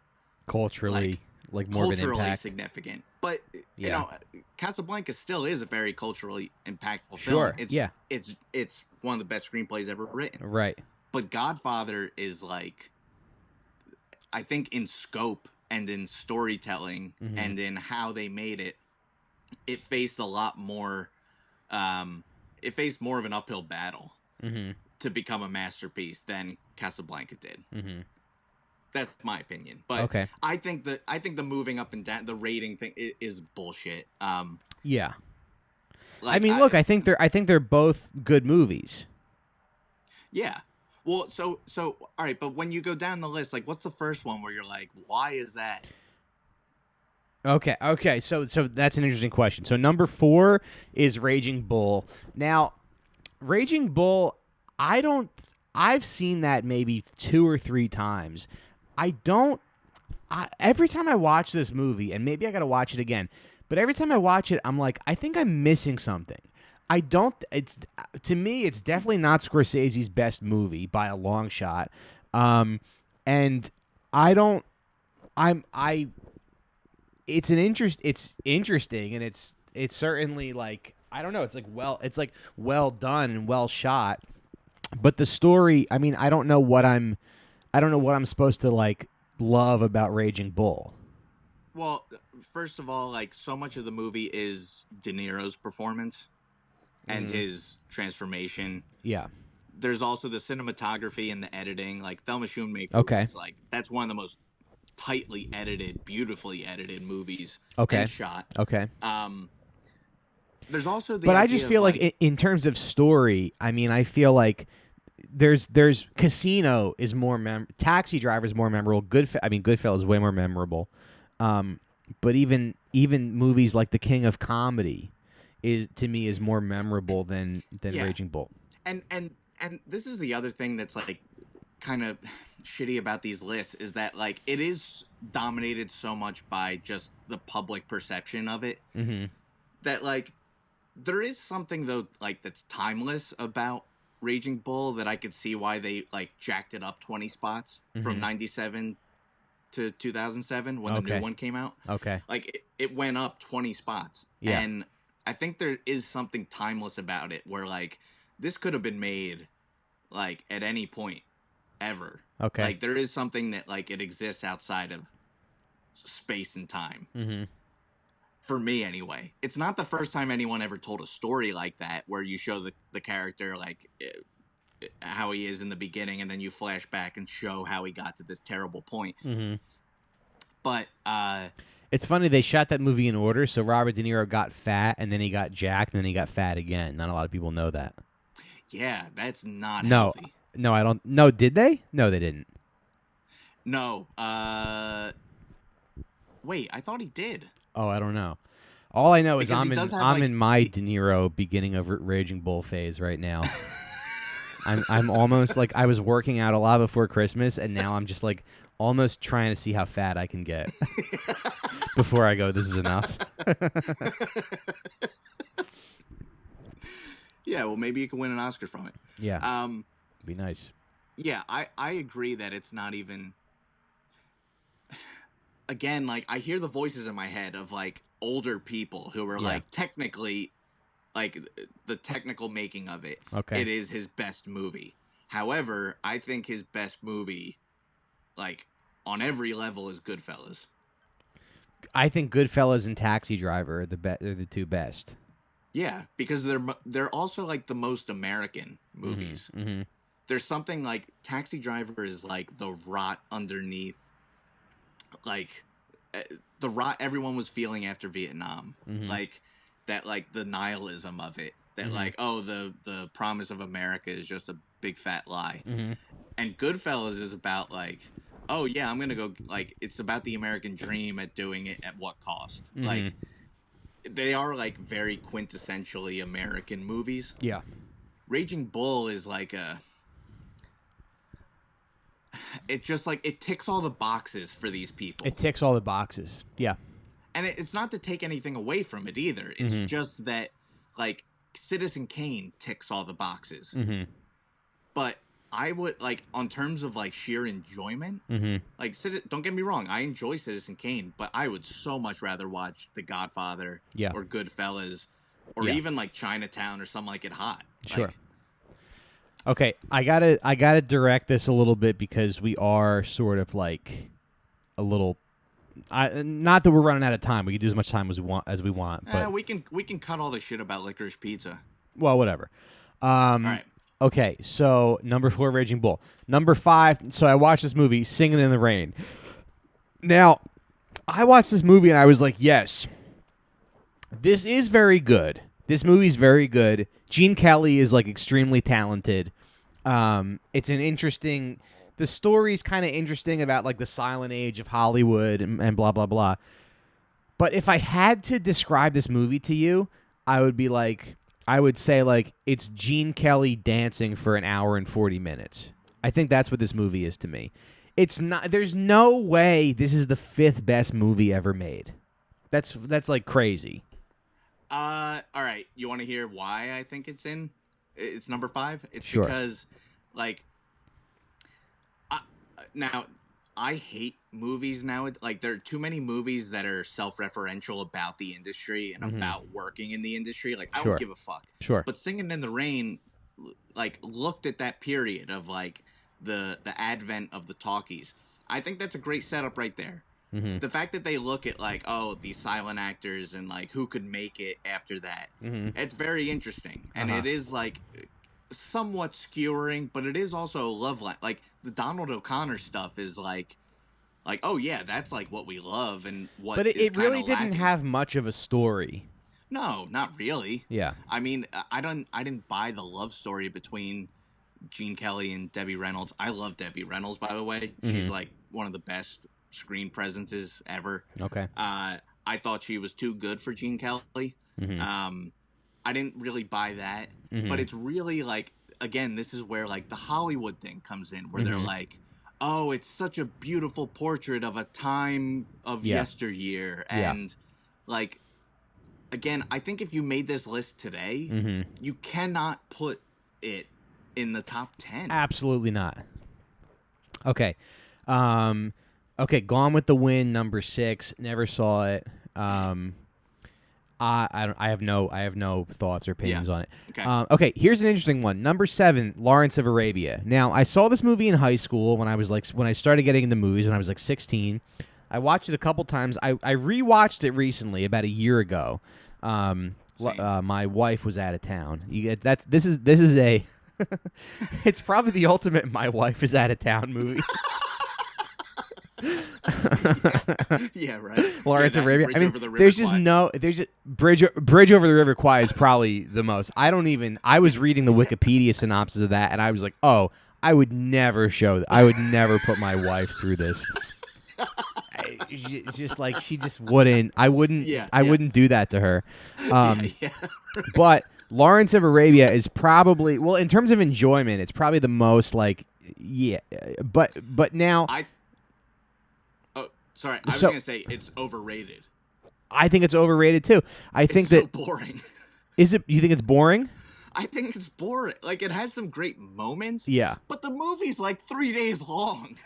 culturally, more of an impact, significant. But you know, Casablanca still is a very culturally impactful film. It's one of the best screenplays ever written. Right. But Godfather is like, I think in scope and in storytelling and in how they made it, it faced a lot more. It faced more of an uphill battle to become a masterpiece than Casablanca did. That's my opinion. But I think the moving up and down, the rating thing is bullshit. Yeah. Like, I mean, look, I think they're both good movies. Yeah. Well, so all right, but when you go down the list, like, what's the first one where you're like, why is that? Okay. So that's an interesting question. So number 4 is Raging Bull. Now, Raging Bull, I've seen that maybe 2 or 3 times. Every time I watch this movie, and maybe I got to watch it again, but every time I watch it, I'm like, I think I'm missing something. To me, it's definitely not Scorsese's best movie by a long shot. And it's interesting, and it's certainly like, I don't know, it's like well done and well shot, but the story, I mean, I don't know what I'm supposed to like love about Raging Bull. Well, first of all, like so much of the movie is De Niro's performance and his transformation. Yeah. There's also the cinematography and the editing. Like Thelma Schoonmaker Okay. was like that's one of the most tightly edited, beautifully edited movies Okay. and shot. Okay. There's also the But I idea just of feel like like in terms of story, I mean, I feel like there's Casino is more Taxi Driver is more memorable. Goodfellas is way more memorable. But even movies like The King of Comedy is to me is more memorable than yeah, Raging Bull. and this is the other thing that's like kind of shitty about these lists is that like it is dominated so much by just the public perception of it that like there is something though like that's timeless about Raging Bull that I could see why they like jacked it up 20 spots from 97 to 2007 when the new Okay. one came out. Okay. Like it went up 20 spots. Yeah. And I think there is something timeless about it where like this could have been made like at any point ever. Okay. Like there is something that like it exists outside of space and time. For me anyway. It's not the first time anyone ever told a story like that where you show the character like how he is in the beginning and then you flash back and show how he got to this terrible point. But it's funny they shot that movie in order, so Robert De Niro got fat and then he got jacked and then he got fat again. Not a lot of people know that. yeah, that's not No. healthy. No, I don't. No, did they? No, they didn't. No. Wait, I thought he did. Oh, I don't know. All I know is Because he I'm does have, I'm like, in my De Niro beginning of Raging Bull phase right now. I'm almost like I was working out a lot before Christmas, and now I'm just like almost trying to see how fat I can get before I go. This is enough. Yeah, well, maybe you can win an Oscar from it. Yeah, be nice. Yeah, I agree that it's not even. Again, like I hear the voices in my head of like older people who are like technically, like the technical making of it. Okay. It is his best movie. However, I think his best movie, like on every level, is Goodfellas. I think Goodfellas and Taxi Driver are they're the two best. Yeah, because they're also like the most American movies. There's something like Taxi Driver is like the rot underneath, like the rot everyone was feeling after Vietnam, like that, like the nihilism of it. That like, oh, the promise of America is just a big fat lie. And Goodfellas is about like, oh yeah, I'm gonna go, like it's about the American dream at doing it at what cost. Like they are like very quintessentially American movies. Yeah. Raging Bull is like it's just like it ticks all the boxes for these people. It ticks all the boxes. Yeah. And it's not to take anything away from it either. It's just that like Citizen Kane ticks all the boxes. But I would like on terms of like sheer enjoyment, like don't get me wrong, I enjoy Citizen Kane, but I would so much rather watch The Godfather or Goodfellas or even like Chinatown or something like It Hot. Sure. Like, okay, I gotta direct this a little bit because we are sort of like a little. Not that we're running out of time. We can do as much time as we want. But we can cut all the shit about Licorice Pizza. Well, whatever. All right. Okay, so number 4, Raging Bull. Number 5. So I watched this movie, Singing in the Rain. Now, I watched this movie and I was like, yes, this is very good. This movie's very good. Gene Kelly is like extremely talented. It's an interesting. The story's kind of interesting about like the silent age of Hollywood and blah blah blah. But if I had to describe this movie to you, I would say like it's Gene Kelly dancing for an hour and 40 minutes. I think that's what this movie is to me. It's not. There's no way this is the 5th best movie ever made. That's like crazy. All right. You want to hear why I think it's number 5? It's sure. Because, like, now I hate movies now. Like, there are too many movies that are self-referential about the industry and about working in the industry. Like, I don't give a fuck. Sure. But Singing in the Rain, like, looked at that period of like the advent of the talkies. I think that's a great setup right there. the fact that they look at like, oh, these silent actors and like who could make it after that, it's very interesting, and it is like somewhat skewering, but it is also love like the Donald O'Connor stuff is like oh yeah, that's like what we love and what. But it really didn't have much of a story. No, not really. Yeah. I mean, I didn't buy the love story between Gene Kelly and Debbie Reynolds. I love Debbie Reynolds, by the way. She's like one of the best screen presences ever. Okay. I thought she was too good for Gene Kelly. I didn't really buy that, but it's really like, again, this is where like the Hollywood thing comes in, where they're like, oh, it's such a beautiful portrait of a time of yesteryear, and like, again, I think if you made this list today, you cannot put it in the top 10. Absolutely not. Okay. Okay, Gone with the Wind, number 6. Never saw it. I have no thoughts or opinions on it. Okay. Okay, here's an interesting one. Number 7, Lawrence of Arabia. Now, I saw this movie in high school when I started getting into movies when I was like 16. I watched it a couple times. I rewatched it recently, about a year ago. My wife was out of town. You get that? This is a. It's probably the ultimate "my wife is out of town" movie. Yeah, right. Lawrence of Arabia. I mean, there's just Bridge Over the River Kwai is probably the most. I was reading the Wikipedia synopsis of that, and I was like, oh, I would never show that. I would never put my wife through this. Just like she just wouldn't. I wouldn't. I wouldn't do that to her. But Lawrence of Arabia is probably, well, in terms of enjoyment, it's probably the most like, But now. Sorry, I was gonna say it's overrated. I think it's overrated too. I think it's so boring. Is it? You think it's boring? I think it's boring. Like, it has some great moments. Yeah. But the movie's like 3 days long.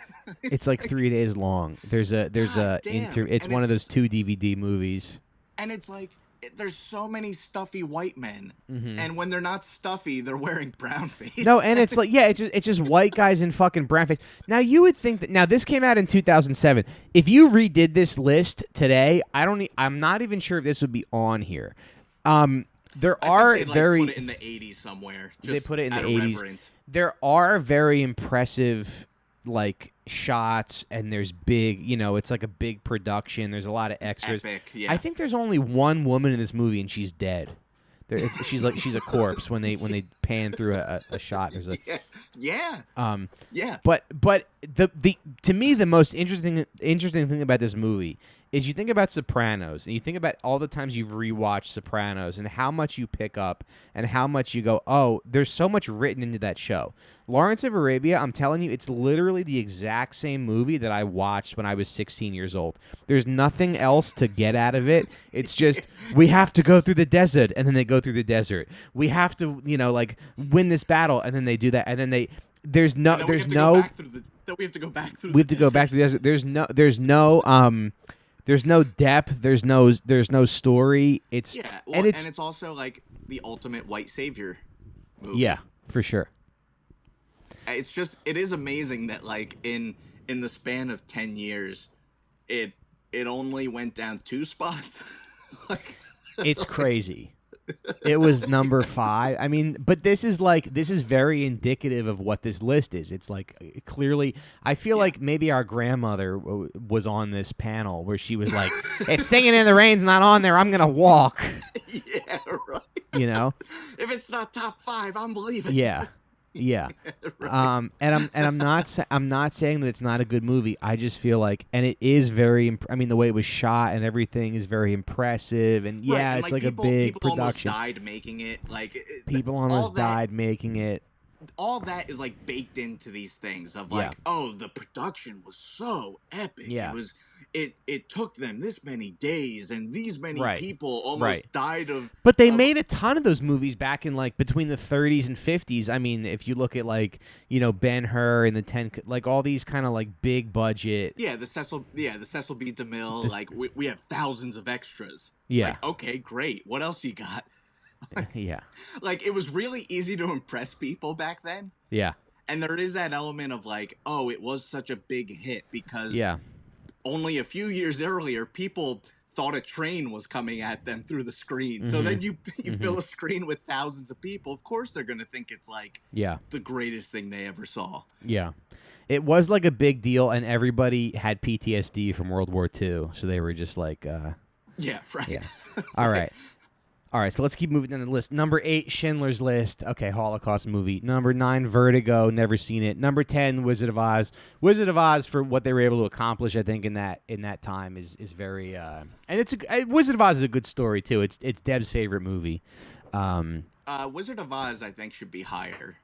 It's like 3 days long. It's one of those 2 DVD movies. And it's like, there's so many stuffy white men, and when they're not stuffy, they're wearing brown face. No, and it's like, it's just white guys in fucking brown face. Now you would think that. Now this came out in 2007. If you redid this list today, I'm not even sure if this would be on here. There are very. Put it in the 80s somewhere. They put it in the 80s. There are very impressive like shots, and there's big, it's like a big production. There's a lot of extras. Epic, yeah. I think there's only one woman in this movie, and she's dead. She's a corpse when they pan through a shot. There's a But the to me the most interesting thing about this movie is you think about Sopranos, and you think about all the times you've rewatched Sopranos and how much you pick up and how much you go, oh, there's so much written into that show. Lawrence of Arabia, I'm telling you, it's literally the exact same movie that I watched when I was 16 years old. There's nothing else to get out of it. It's just, we have to go through the desert, and then they go through the desert. We have to, win this battle, and then they do that, and then we have to go back to the desert. There's no depth. There's no story. It's and it's also like the ultimate white savior movie. Yeah, for sure. It is amazing that like in the span of 10 years, it only went down 2 spots. It's crazy. It was number 5. I mean, but this is very indicative of what this list is. It's like clearly, I feel like maybe our grandmother was on this panel where she was like, if Singing in the Rain's not on there, I'm going to walk. Yeah, right. If it's not top 5, I'm leaving. Yeah. Yeah. Right. And I'm not saying that it's not a good movie. I just feel like, and it is very, the way it was shot and everything is very impressive, and and it's like a big people production. Almost died making it. People almost died making it. All that is like baked into these things of like, oh, the production was so epic. Yeah. It took them this many days, and these many people almost died of. But they made a ton of those movies back in like between the 30s and 50s. I mean, if you look at like Ben-Hur and the 10, like all these kind of like big budget. Yeah, the Cecil B. DeMille. Like we have thousands of extras. Yeah. Like, okay, great. What else you got? Yeah. Like, it was really easy to impress people back then. Yeah. And there is that element of like, oh, it was such a big hit because only a few years earlier, people thought a train was coming at them through the screen. So then you fill a screen with thousands of people. Of course, they're going to think it's like the greatest thing they ever saw. Yeah. It was like a big deal, and everybody had PTSD from World War II, so they were just like, yeah, right. Yeah. All right. All right, so let's keep moving down the list. Number 8, Schindler's List. Okay, Holocaust movie. Number 9, Vertigo. Never seen it. Number 10, Wizard of Oz. Wizard of Oz, for what they were able to accomplish, I think in that time is very. And Wizard of Oz is a good story too. It's Deb's favorite movie. Wizard of Oz, I think, should be higher.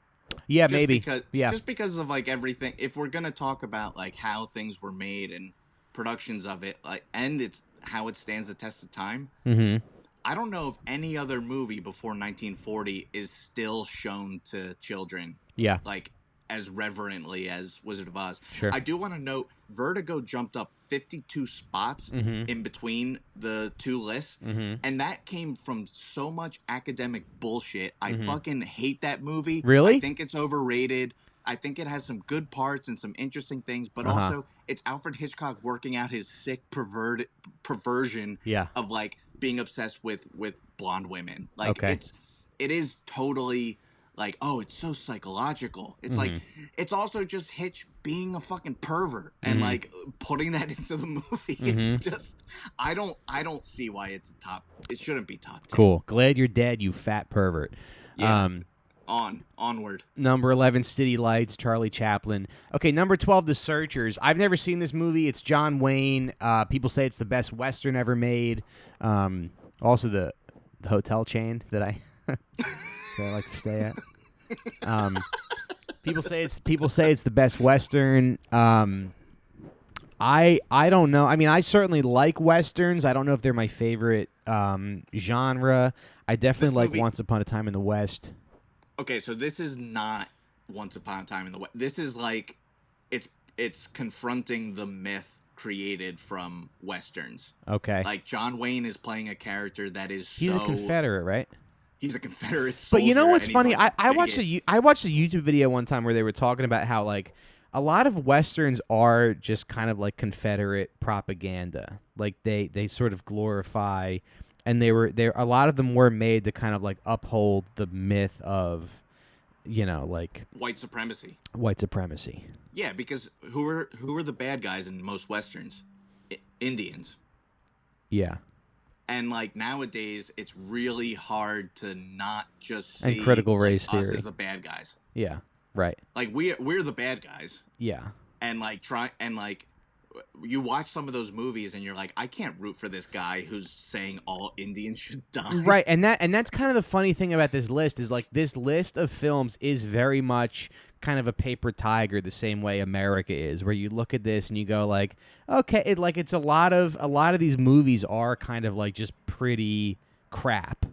Yeah, maybe. Just because of like everything. If we're gonna talk about like how things were made and productions of it, like, and it's how it stands the test of time. Mm-hmm. I don't know if any other movie before 1940 is still shown to children. Yeah. Like as reverently as Wizard of Oz. Sure. I do want to note Vertigo jumped up 52 spots in between the two lists. And that came from so much academic bullshit. I fucking hate that movie. Really? I think it's overrated. I think it has some good parts and some interesting things, but also it's Alfred Hitchcock working out his sick perversion of like being obsessed with blonde women. Like it is totally like, oh, it's so psychological. It's like it's also just Hitch being a fucking pervert and like putting that into the movie. It's just I don't see why it's it shouldn't be top 10. Cool. Glad you're dead, you fat pervert. Yeah. Onward. Number 11, City Lights, Charlie Chaplin. Okay, number 12, The Searchers. I've never seen this movie. It's John Wayne. People say it's the best Western ever made. Also, the hotel chain that I like to stay at. People say it's the best Western. I don't know. I mean, I certainly like Westerns. I don't know if they're my favorite genre. I definitely like Once Upon a Time in the West. Okay, so this is not Once Upon a Time in the West. This is like, it's confronting the myth created from Westerns. Okay. Like, John Wayne is playing a character that is He's a Confederate, right? He's a Confederate soldier. But you know what's funny? Like I watched a YouTube video one time where they were talking about how, like, a lot of Westerns are just kind of like Confederate propaganda. Like, they sort of glorify... And a lot of them were made to kind of like uphold the myth of, like white supremacy. White supremacy. Yeah, because who are the bad guys in most Westerns? Indians. Yeah. And like nowadays, it's really hard to not just see and critical race theory us as the bad guys. Yeah. Right. Like we're the bad guys. Yeah. And like you watch some of those movies and you're like, I can't root for this guy who's saying all Indians should die. Right, and that's kind of the funny thing about this list is like this list of films is very much kind of a paper tiger the same way America is, where you look at this and you go like, okay, it's a lot of these movies are kind of like just pretty crap,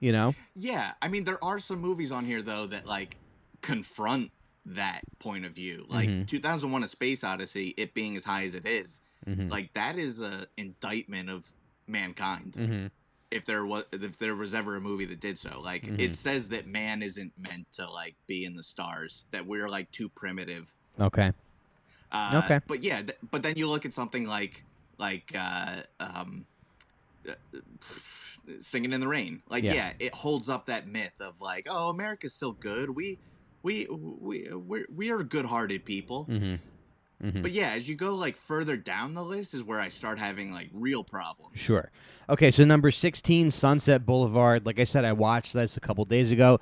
Yeah, I mean there are some movies on here though that like confront that point of view, like 2001 A Space Odyssey, it being as high as it is, like that is a indictment of mankind. If there was ever a movie that did so, like it says that man isn't meant to like be in the stars, that we're like too primitive. Okay. But yeah, but then you look at something like Singing in the Rain, like yeah, it holds up that myth of like, oh, America's still good, we are good-hearted people. But yeah, as you go like further down the list is where I start having like real problems. Sure. Okay, so number 16, Sunset Boulevard. Like I said, I watched this a couple days ago.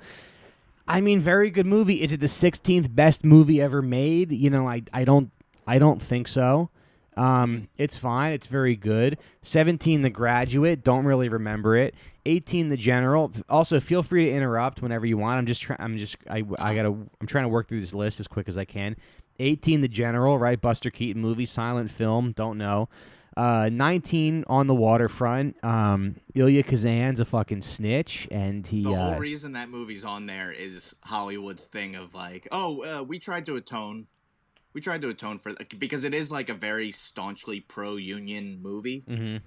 I mean, very good movie. Is it the 16th best movie ever made? I don't think so. It's fine. It's very good. 17, The Graduate. Don't really remember it. 18, The General. Also, feel free to interrupt whenever you want. I'm trying to work through this list as quick as I can. 18, The General, right? Buster Keaton movie, silent film. Don't know. 19, On the Waterfront. Ilya Kazan's a fucking snitch, and he. The whole reason that movie's on there is Hollywood's thing of like, we tried to atone. We tried to atone for because it is like a very staunchly pro-union movie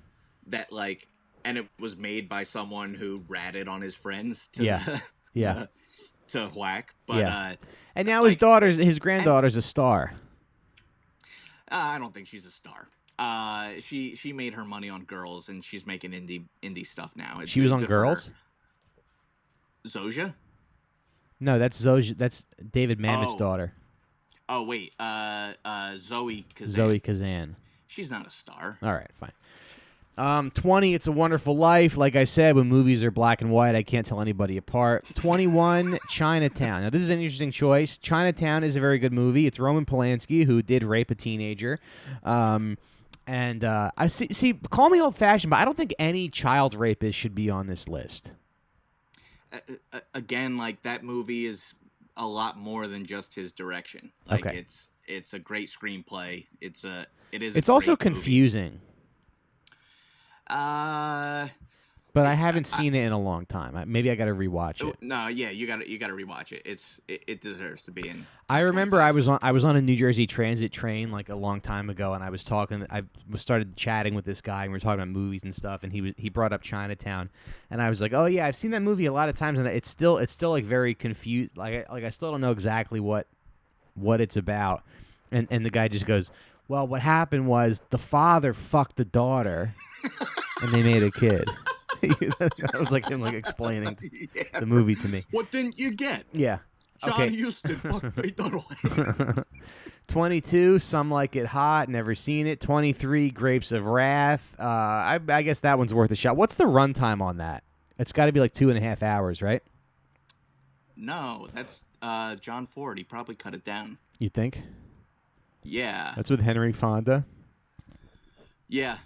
that like, and it was made by someone who ratted on his friends to to whack. But and now his granddaughter's a star. I don't think she's a star. She made her money on Girls, and she's making indie stuff now. She was on Girls? Zoja? No, that's Zoja. That's David Mamet's daughter. Oh wait, Zoe Kazan. Zoe Kazan. She's not a star. All right, fine. 20, It's a Wonderful Life. Like I said, when movies are black and white, I can't tell anybody apart. 21, Chinatown. Now, this is an interesting choice. Chinatown is a very good movie. It's Roman Polanski, who did rape a teenager. And I see, call me old-fashioned, but I don't think any child rapist should be on this list. Again, like, that movie is a lot more than just his direction. Like, okay. It's a great screenplay. It's also confusing. But I haven't seen it in a long time. Maybe I got to rewatch it. No, yeah, you got to rewatch it. It deserves to be in. I remember I was on a New Jersey Transit train like a long time ago, and I started chatting with this guy, and we were talking about movies and stuff, and he brought up Chinatown, and I was like, oh yeah, I've seen that movie a lot of times, and it's still like very confused. Like I still don't know exactly what it's about, and the guy just goes, well, what happened was the father fucked the daughter, and they made a kid. That was like him explaining the movie to me. What didn't you get? Yeah. John Huston fucked the daughter. 22, Some Like It Hot. Never seen it. 23, Grapes of Wrath. I guess that one's worth a shot. What's the runtime on that? It's got to be like 2.5 hours, right? No, that's John Ford. He probably cut it down. You think? Yeah. That's with Henry Fonda? Yeah.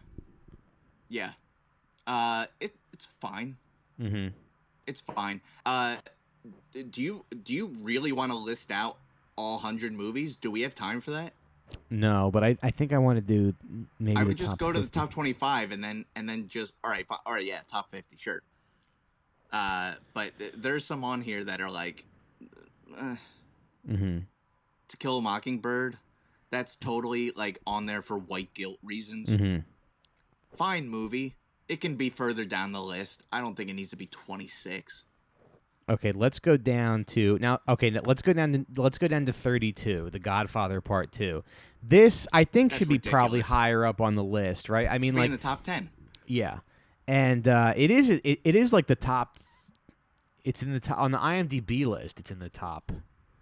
Yeah. It's fine. Mm-hmm. It's fine. Do you really want to list out all 100 movies? Do we have time for that? No, but I think I want to do maybe. I would the just top go 50. to the top 25 and then just all right, yeah, top 50, sure. But there's some on here that are like, mm-hmm. To Kill a Mockingbird. That's totally like on there for white guilt reasons. Mm-hmm. Fine movie. It can be further down the list. I don't think it needs to be 26. Okay, let's go down to now. Okay, let's go down to 32. The Godfather Part 2. This I think should be probably higher up on the list, right? I mean, like in the top 10. Yeah, and it is like the top. It's in the top on the IMDb list. It's in the top,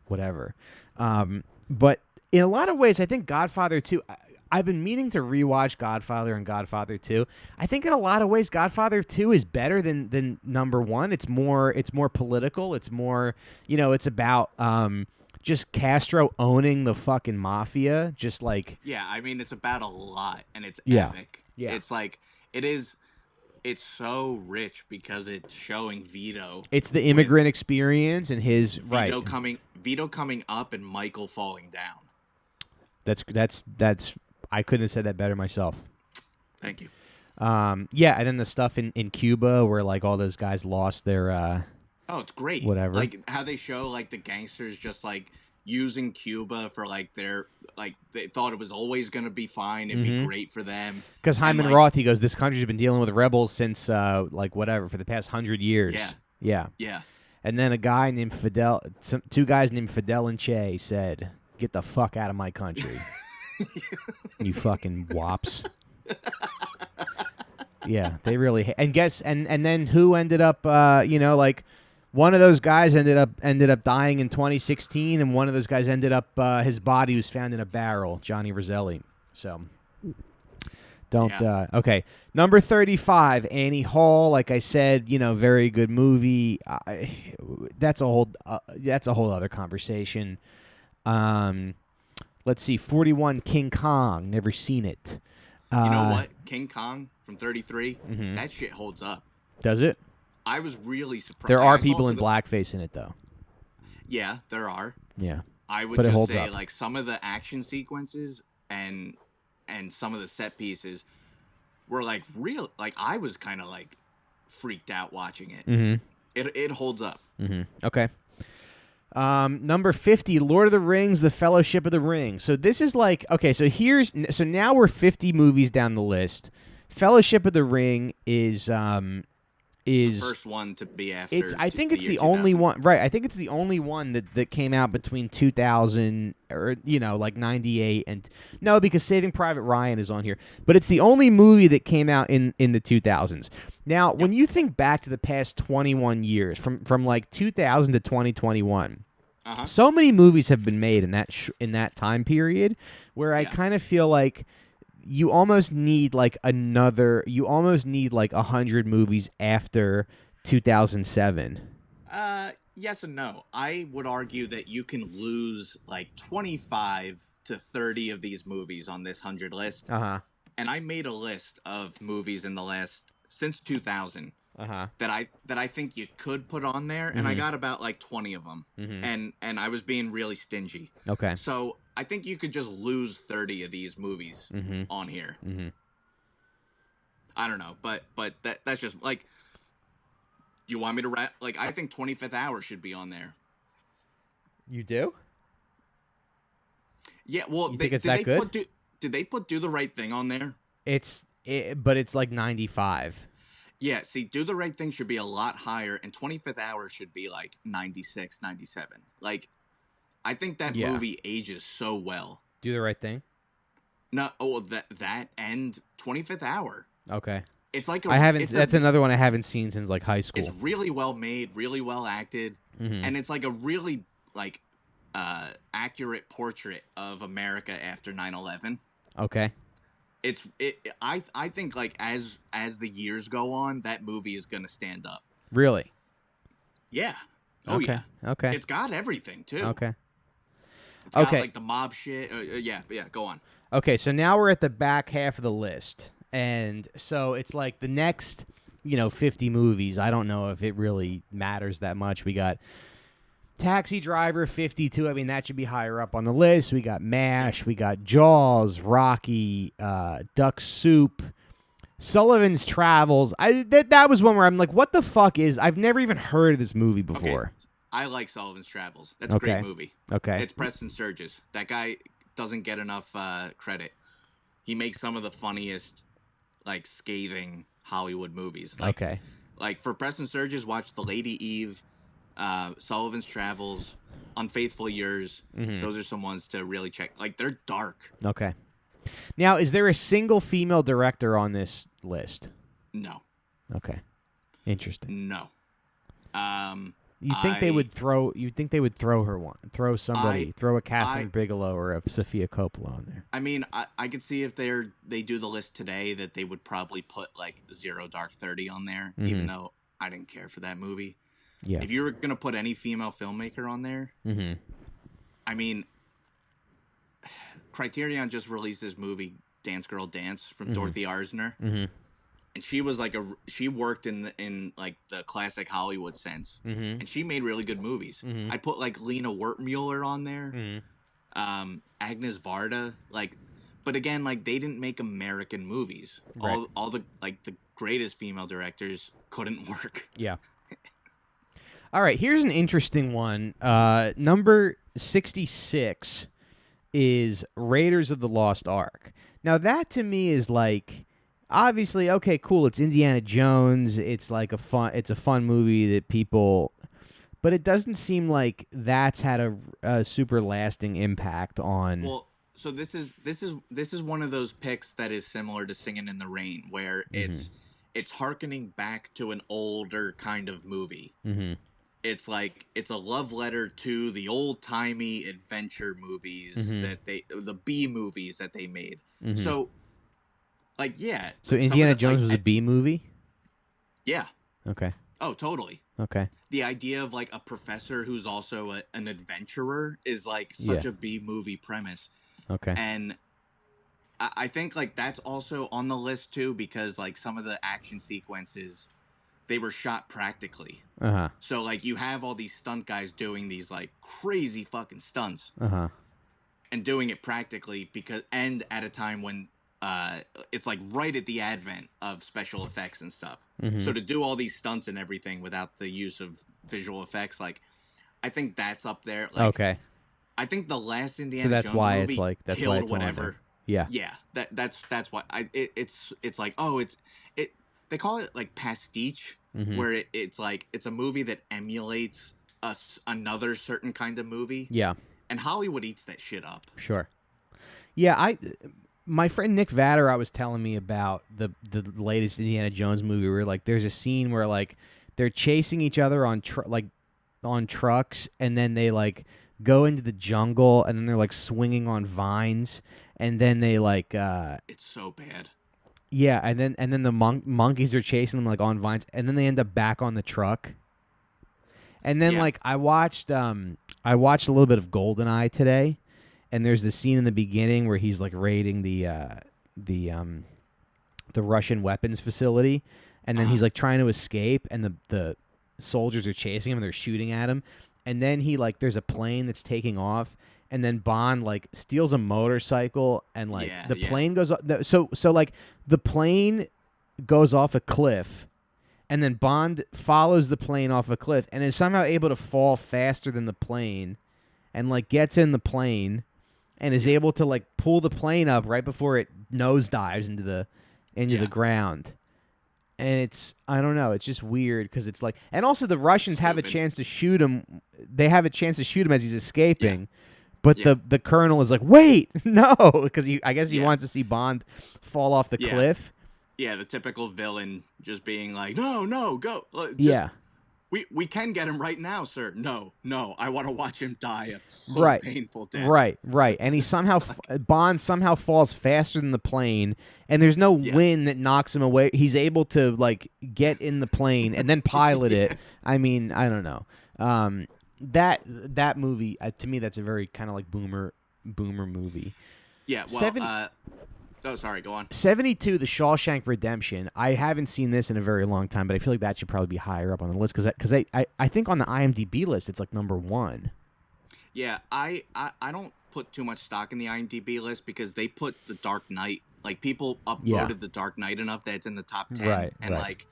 whatever. But in a lot of ways, I think Godfather 2. I've been meaning to rewatch Godfather and Godfather 2. I think in a lot of ways Godfather 2 is better than number 1. It's more political. It's more, it's about just Castro owning the fucking mafia, just like. Yeah, I mean it's about a lot and it's epic. Yeah. It's like it's so rich because it's showing Vito. It's the immigrant experience and his Vito coming up and Michael falling down. That's I couldn't have said that better myself. Thank you. Yeah, and then the stuff in Cuba where like all those guys lost their oh, it's great. Whatever. Like how they show like the gangsters just like using Cuba for like their like they thought it was always going to be fine. It'd be great for them. Because Hyman Roth, he goes, this country's been dealing with rebels since like whatever for the past 100 years. Yeah. And then a guy named Fidel, two guys named Fidel and Che said, "Get the fuck out of my country." You fucking wops. Yeah, they really and then who ended up like one of those guys ended up dying in 2016, and one of those guys ended up his body was found in a barrel, Johnny Roselli. So okay. Number 35, Annie Hall, like I said, very good movie. That's a whole other conversation. Let's see, 41, King Kong. Never seen it. You know what? King Kong from 33, that shit holds up. Does it? I was really surprised. There are people in blackface in it, though. Yeah, there are. Yeah. I would just say, like, some of the action sequences and some of the set pieces were, like, real. Like, I was kind of, like, freaked out watching it. Mm-hmm. It holds up. Mm-hmm. Okay. Number 50, Lord of the Rings, The Fellowship of the Ring. So this is like, okay, so now we're 50 movies down the list. Fellowship of the Ring is The is first one to be after. it's. I think it's year the 2000. only one. Right. I think it's the only one that came out between 2000 or like 98 and no, because Saving Private Ryan is on here. But it's the only movie that came out in the 2000s. Now, when you think back to the past 21 years, from like 2000 to 2021. So many movies have been made in that time period where I kind of feel like you almost need like 100 movies after 2007. Yes and no. I would argue that you can lose like 25 to 30 of these movies on this 100 list. And I made a list of movies in the last since 2000 that I think you could put on there, and I got about like 20 of them, and I was being really stingy. Okay. So I think you could just lose 30 of these movies on here. I don't know, but that's just like. You want me to rap? Like, I think 25th Hour should be on there. You do? Yeah. Well, you think it's that good? Did they put Do the Right Thing on there? But it's like 95. Yeah, see, Do the Right Thing should be a lot higher, and 25th Hour should be like 96, 97. Like, I think that movie ages so well. Do the Right Thing? No, that and 25th Hour. Okay. It's like that's another one I haven't seen since like high school. It's really well made, really well acted, and it's like a really like accurate portrait of America after 9/11. Okay. I think like as the years go on, that movie is gonna stand up. Really? Yeah. Oh okay. yeah. Okay. It's got everything too. Okay. It's got like the mob shit. Yeah. Go on. Okay, so now we're at the back half of the list, and so it's like the next, 50 movies. I don't know if it really matters that much. We got Taxi Driver 52. I mean, that should be higher up on the list. We got MASH. We got Jaws, Rocky, Duck Soup, Sullivan's Travels. That was one where I'm like, what the fuck is? I've never even heard of this movie before. Okay. I like Sullivan's Travels. That's a great movie. Okay. It's Preston Sturges. That guy doesn't get enough credit. He makes some of the funniest, like, scathing Hollywood movies. Okay. Like, for Preston Sturges, watch The Lady Eve, Sullivan's Travels, Unfaithful Years. Those are some ones to really check. Like, they're dark. Okay. Now, is there a single female director on this list? No. Okay. Interesting. No. You think they would throw her one? Throw somebody? Throw a Catherine Bigelow or a Sofia Coppola on there? I mean, I could see if they do the list today that they would probably put like Zero Dark 30 on there, even though I didn't care for that movie. Yeah. If you were gonna put any female filmmaker on there, I mean, Criterion just released this movie Dance Girl Dance from Dorothy Arzner. And she was like she worked in like the classic Hollywood sense, and she made really good movies. I'd put like Lena Wertmuller on there, Agnes Varda, like, but again, like they didn't make American movies. Right. All the like the greatest female directors couldn't work. Yeah. All right, here's an interesting one. Number 66 is Raiders of the Lost Ark. Now that to me is like. Obviously, okay, cool. It's Indiana Jones. It's like a fun movie that people, but it doesn't seem like that's had a super lasting impact on. Well, so this is one of those picks that is similar to Singing in the Rain, where it's hearkening back to an older kind of movie. It's like it's a love letter to the old timey adventure movies the B movies that they made. So. Like, yeah. So Indiana Jones was a B movie? Yeah. Okay. Oh, totally. Okay. The idea of, like, a professor who's also an adventurer is, like, such a B movie premise. Okay. And I think, like, that's also on the list, too, because, like, some of the action sequences, they were shot practically. So, like, you have all these stunt guys doing these, like, crazy fucking stunts. And doing it practically and at a time when it's like right at the advent of special effects and stuff. So to do all these stunts and everything without the use of visual effects, like I think that's up there. Like, okay. I think the last Indiana Jones movie that's killed why it's whatever. Yeah. Yeah. That's why it's like, oh, they call it like pastiche, where it's like it's a movie that emulates another certain kind of movie. Yeah. And Hollywood eats that shit up. Sure. Yeah, my friend Nick Vatter was telling me about the latest Indiana Jones movie where like there's a scene where like they're chasing each other on on trucks, and then they like go into the jungle, and then they're like swinging on vines, and then they like it's so bad. Yeah, and then the monkeys are chasing them like on vines, and then they end up back on the truck. And then like I watched a little bit of GoldenEye today, and there's the scene in the beginning where he's like raiding the Russian weapons facility, and then he's like trying to escape, and the soldiers are chasing him and they're shooting at him, and then he like there's a plane that's taking off, and then Bond like steals a motorcycle, and like plane goes so like the plane goes off a cliff, and then Bond follows the plane off a cliff and is somehow able to fall faster than the plane, and like gets in the plane and is able to like pull the plane up right before it nosedives into the ground. And it's, I don't know, it's just weird because it's like, and also the Russians have a chance to shoot him. They have a chance to shoot him as he's escaping, but the colonel is like, wait, no, because I guess he wants to see Bond fall off the cliff. Yeah, the typical villain just being like, no, go. We can get him right now, sir. No, I want to watch him die a slow, painful death. Right. And he somehow, Bond somehow falls faster than the plane, and there's no wind that knocks him away. He's able to, like, get in the plane and then pilot it. I mean, I don't know. That movie, to me, that's a very kind of like boomer movie. Yeah, well, oh, sorry, go on. 72, The Shawshank Redemption. I haven't seen this in a very long time, but I feel like that should probably be higher up on the list because I think on the IMDb list it's like number 1. Yeah, I don't put too much stock in the IMDb list because they put The Dark Knight, like people upvoted The Dark Knight enough that it's in the top 10, like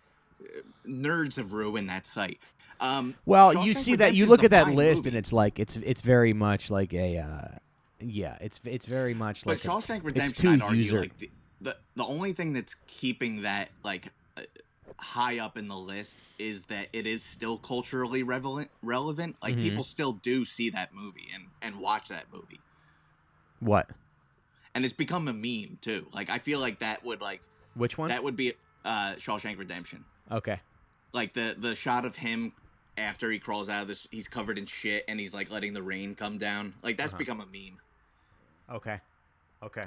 nerds have ruined that site. Well, Shawshank you see that you look at that list movie. And it's like it's very much like a. It's very much like Shawshank Redemption. I'd argue like the only thing that's keeping that like high up in the list is that it is still culturally relevant. Like people still do see that movie and watch that movie. What? And it's become a meme too. Like I feel like that would like which one? That would be Shawshank Redemption. Okay. Like the shot of him after he crawls out of this, he's covered in shit and he's like letting the rain come down. Like that's become a meme. Okay.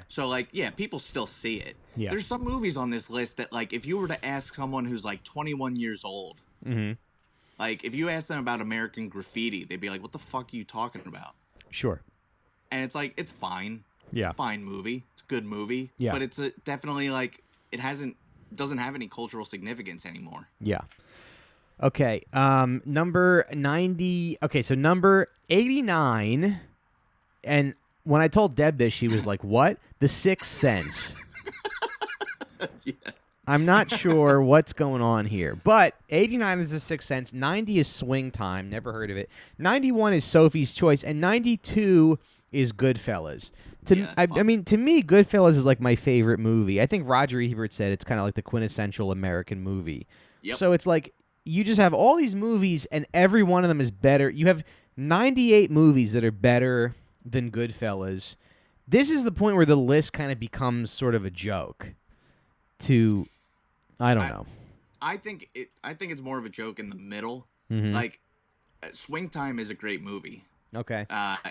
So, like, yeah, people still see it. Yeah. There's some movies on this list that, like, if you were to ask someone who's, like, 21 years old, like, if you ask them about American Graffiti, they'd be like, what the fuck are you talking about? Sure. And it's like, it's fine. Yeah. It's a fine movie. It's a good movie. Yeah. But it's definitely, like, doesn't have any cultural significance anymore. Yeah. Okay. Number 90. Okay, so number 89, and when I told Deb this, she was like, what? The Sixth Sense. Yeah. I'm not sure what's going on here. But 89 is The Sixth Sense. 90 is Swing Time. Never heard of it. 91 is Sophie's Choice. And 92 is Goodfellas. I mean, to me, Goodfellas is like my favorite movie. I think Roger Ebert said it's kind of like the quintessential American movie. Yep. So it's like you just have all these movies, and every one of them is better. You have 98 movies that are better than Goodfellas. This is the point where the list kind of becomes sort of a joke. I don't know. I think it's more of a joke in the middle. Like, Swing Time is a great movie. Okay.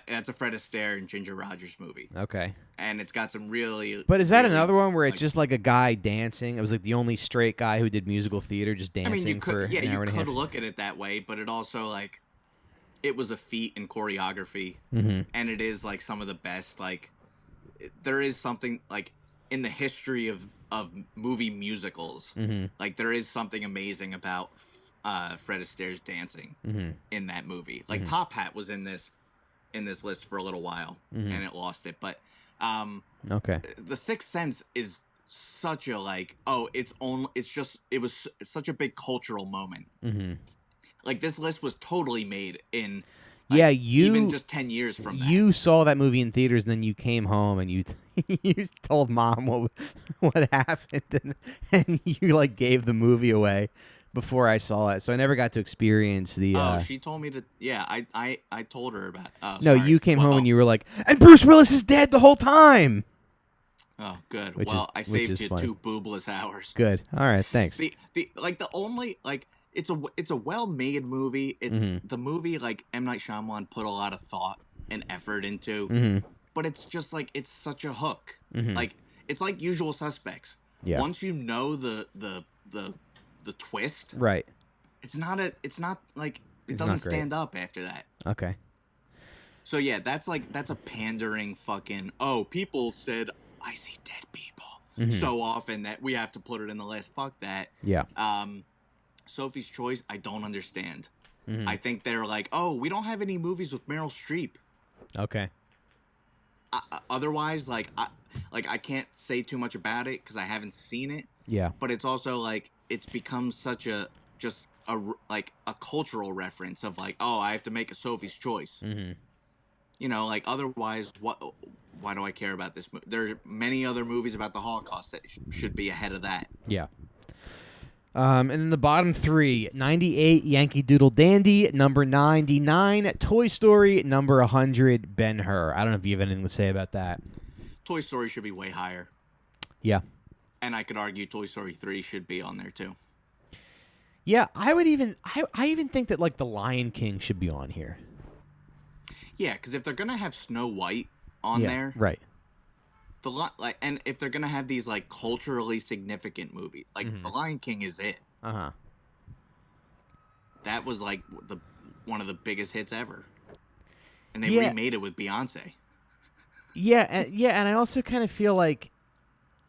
It's a Fred Astaire and Ginger Rogers movie. Okay. And it's got some really. But is that another one where it's just like a guy dancing? It was like the only straight guy who did musical theater, just dancing for an hour and a half. You could look at it that way, but it also like. It was a feat in choreography, and it is like some of the best. Like, there is something like in the history of movie musicals. Like, there is something amazing about Fred Astaire's dancing in that movie. Like, Top Hat was in this list for a little while, and it lost it. But The Sixth Sense is such a like it was such a big cultural moment. Like, this list was totally made in Like, Yeah, even just 10 years from that. You saw that movie in theaters, and then you came home and you you told mom what happened, and you like gave the movie away before I saw it, so I never got to experience the. Oh, she told me to. Yeah, I told her about. Oh, No, sorry. you came home and you were like, and Bruce Willis is dead the whole time. Oh, good. Which well, I which saved you funny. 2 boobless hours. Good. All right. Thanks. The only like it's a well-made movie. It's the movie like M. Night Shyamalan put a lot of thought and effort into, but it's just like it's such a hook. Like it's like Usual Suspects. Yeah. Once you know the twist, right? It's not like it doesn't stand up after that. Okay. So yeah, that's a pandering fucking. Oh, people said I see dead people so often that we have to put it in the list. Fuck that. Yeah. Sophie's Choice, I don't understand. I think they're like, oh, we don't have any movies with Meryl Streep. Okay. Otherwise, I can't say too much about it because I haven't seen it. Yeah. But it's also like it's become such a cultural reference of like, oh, I have to make a Sophie's Choice. You know, like otherwise, why do I care about this? There are many other movies about the Holocaust that should be ahead of that. Yeah. And then the bottom 3, 98, Yankee Doodle Dandy, number 99, Toy Story, number 100, Ben-Hur. I don't know if you have anything to say about that. Toy Story should be way higher. Yeah. And I could argue Toy Story 3 should be on there too. Yeah, I even think that like The Lion King should be on here. Yeah, because if they're gonna have Snow White on there, right? And if they're gonna have these like culturally significant movies, like The Lion King is it. That was like one of the biggest hits ever, and they remade it with Beyonce. Yeah, and I also kind of feel like,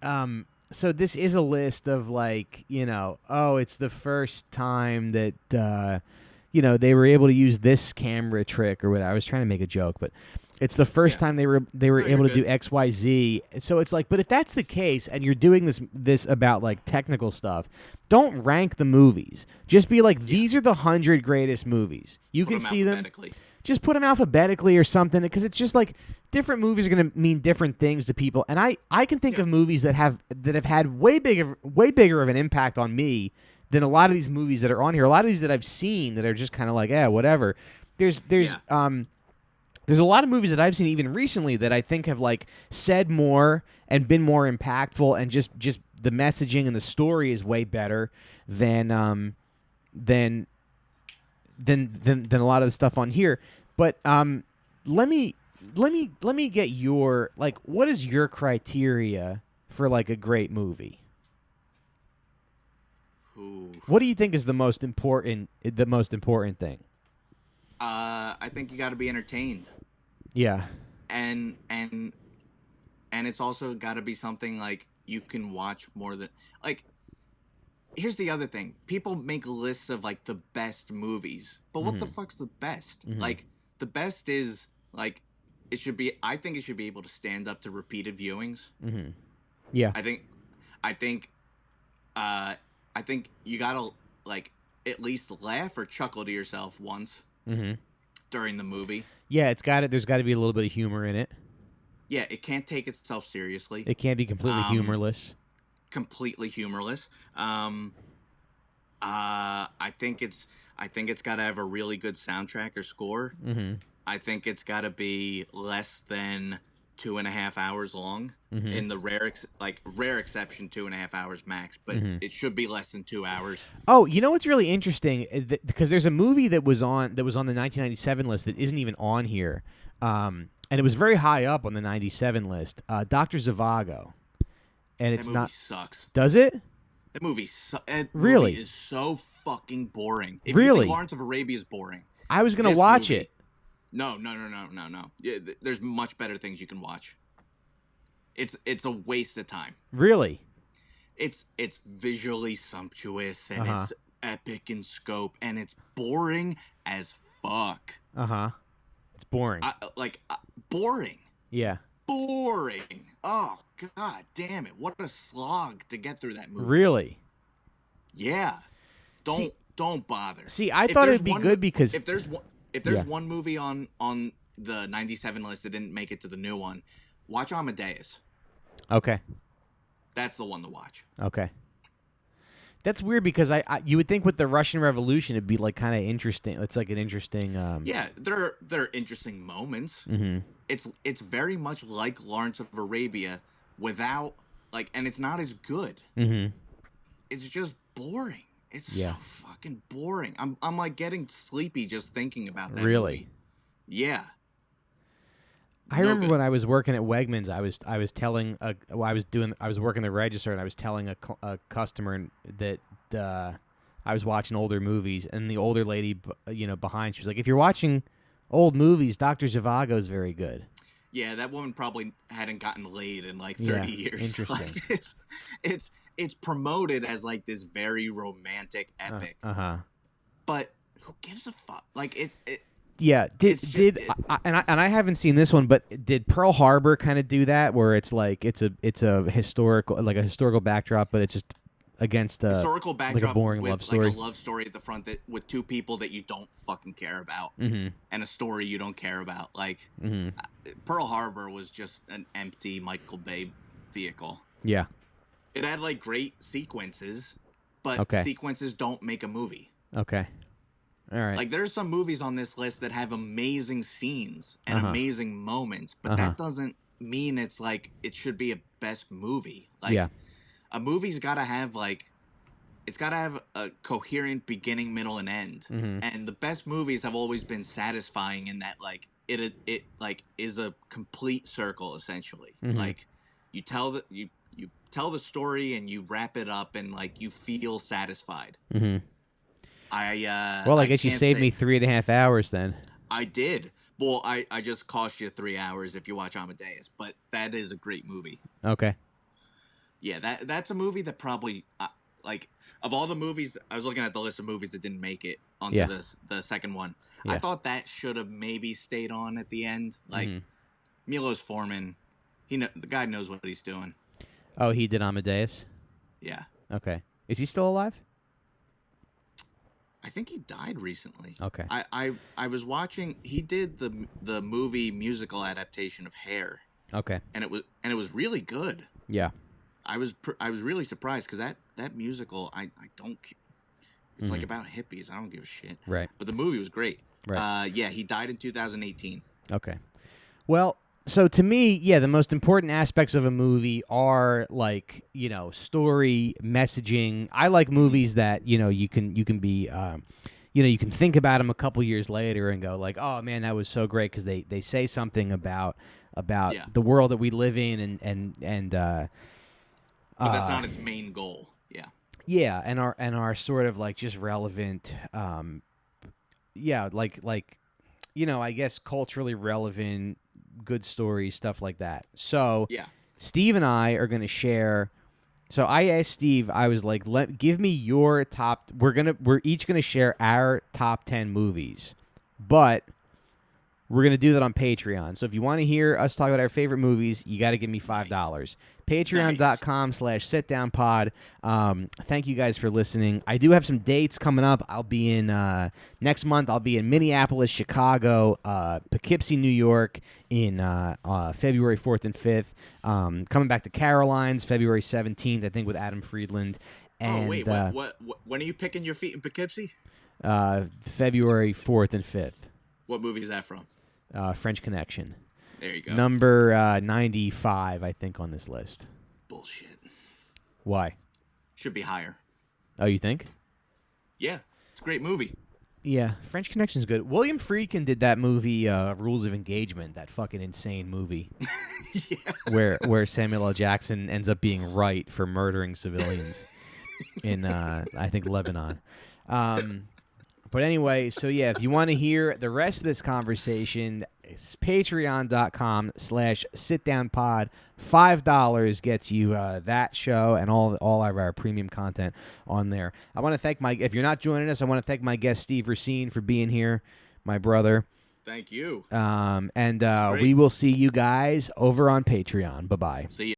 so this is a list of like, you know, oh, it's the first time that, you know, they were able to use this camera trick or whatever. I was trying to make a joke, but it's the first time they were able to do X, Y, Z. So it's like, but if that's the case, and you're doing this about like technical stuff, don't rank the movies. Just be like, these are the 100 greatest movies. You can see them. Just put them alphabetically or something, because it's just like different movies are going to mean different things to people. And I can think of movies that have had way bigger of an impact on me than a lot of these movies that are on here. A lot of these that I've seen that are just kind of like, whatever. There's a lot of movies that I've seen even recently that I think have like said more and been more impactful, and just the messaging and the story is way better than a lot of the stuff on here. But let me get your, like, what is your criteria for like a great movie? Ooh. What do you think is the most important thing? I think you got to be entertained. Yeah. And it's also got to be something like you can watch more than like. Here's the other thing: people make lists of like the best movies, but what the fuck's the best? Like the best is like it should be. I think it should be able to stand up to repeated viewings. Yeah. I think you gotta like at least laugh or chuckle to yourself once during the movie. Yeah, there's got to be a little bit of humor in it. Yeah, it can't take itself seriously. It can't be completely humorless. Completely humorless. I think it's got to have a really good soundtrack or score. I think it's got to be less than 2.5 hours long. In the rare exception, 2.5 hours max, but it should be less than 2 hours. Oh, you know what's really interesting? Because there's a movie that was on the 1997 list that isn't even on here, and it was very high up on the 97 list. Dr. Zhivago, and it's not. Sucks. Does it? That movie really movie is so fucking boring. If really? You think Lawrence of Arabia is boring, I was gonna watch it. No. Yeah, there's much better things you can watch. It's a waste of time. Really? It's visually sumptuous and it's epic in scope, and it's boring as fuck. It's boring. Boring. Yeah. Boring. Oh god damn it! What a slog to get through that movie. Really? Yeah. Don't bother. See, I thought it'd be good because if there's one. if there's one movie on the 97 list that didn't make it to the new one, watch Amadeus. Okay. That's the one to watch. Okay. That's weird because you would think with the Russian Revolution it'd be like kind of interesting. It's like an interesting. Yeah, there are interesting moments. Mm-hmm. It's very much like Lawrence of Arabia without like, and it's not as good. Mm-hmm. It's just boring. It's so fucking boring. I'm like getting sleepy just thinking about that. Really? Movie. Yeah. I remember when I was working at Wegmans, I was telling I was working the register, and I was telling a customer that I was watching older movies, and the older lady behind, she was like, "If you're watching old movies, Dr. Zhivago is very good." Yeah, that woman probably hadn't gotten laid in like 30 years. Interesting. Like, it's promoted as like this very romantic epic. But who gives a fuck? Like it. Yeah, and I haven't seen this one, but did Pearl Harbor kind of do that, where it's like it's a historical backdrop, but it's just against a historical backdrop, like a boring with love story, like a love story at the front with two people that you don't fucking care about, and a story you don't care about. Like Pearl Harbor was just an empty Michael Bay vehicle. Yeah, it had like great sequences, but sequences don't make a movie. Okay. All right. Like there's some movies on this list that have amazing scenes and amazing moments, but that doesn't mean it's like it should be a best movie. Like a movie's got to have it's got to have a coherent beginning, middle, and end. And the best movies have always been satisfying in that like it like is a complete circle essentially. Like you tell the story and you wrap it up and like you feel satisfied. I guess you saved me 3.5 hours then. I did. Well, I just cost you 3 hours if you watch Amadeus, but that is a great movie. Okay. Yeah, that's a movie that probably like of all the movies, I was looking at the list of movies that didn't make it onto the second one. I thought that should have maybe stayed on at the end. Like Milos Forman, the guy knows what he's doing. Oh, he did Amadeus? Yeah. Okay. Is he still alive? I think he died recently. Okay. I was watching. He did the movie musical adaptation of Hair. Okay. And it was really good. Yeah. I was really surprised because that musical I don't. It's like about hippies. I don't give a shit. Right. But the movie was great. Right. Yeah. He died in 2018. Okay. Well. So to me, the most important aspects of a movie are like, story, messaging. I like movies that, you can be, you can think about them a couple years later and go like, oh man, that was so great because they say something about the world that we live in and but that's not its main goal. Yeah. Yeah, and are sort of like just relevant. I guess culturally relevant. Good stories, stuff like that. So Steve and I are going to share. So I asked Steve, I was like, give me your top. We're each going to share our top 10 movies, but we're going to do that on Patreon. So if you want to hear us talk about our favorite movies, you got to give me $5. Nice. Patreon.com/sitdownpod. Thank you guys for listening. I do have some dates coming up. I'll be in next month. I'll be in Minneapolis, Chicago, Poughkeepsie, New York in February 4th and 5th. Coming back to Caroline's February 17th, I think, with Adam Friedland. And, what? When are you picking your feet in Poughkeepsie? February 4th and 5th. What movie is that from? French Connection. There you go. Number 95, I think, on this list. Bullshit. Why? Should be higher. Oh, you think? Yeah, it's a great movie. Yeah, French Connection's good. William Friedkin did that movie, Rules of Engagement, that fucking insane movie. where Samuel L. Jackson ends up being right for murdering civilians in, I think, Lebanon. But anyway, so if you want to hear the rest of this conversation, it's patreon.com/sitdownpod. $5 gets you that show and all of our premium content on there. I want to thank if you're not joining us, I want to thank my guest, Steve Recine, for being here, my brother. Thank you. And we will see you guys over on Patreon. Bye-bye. See you.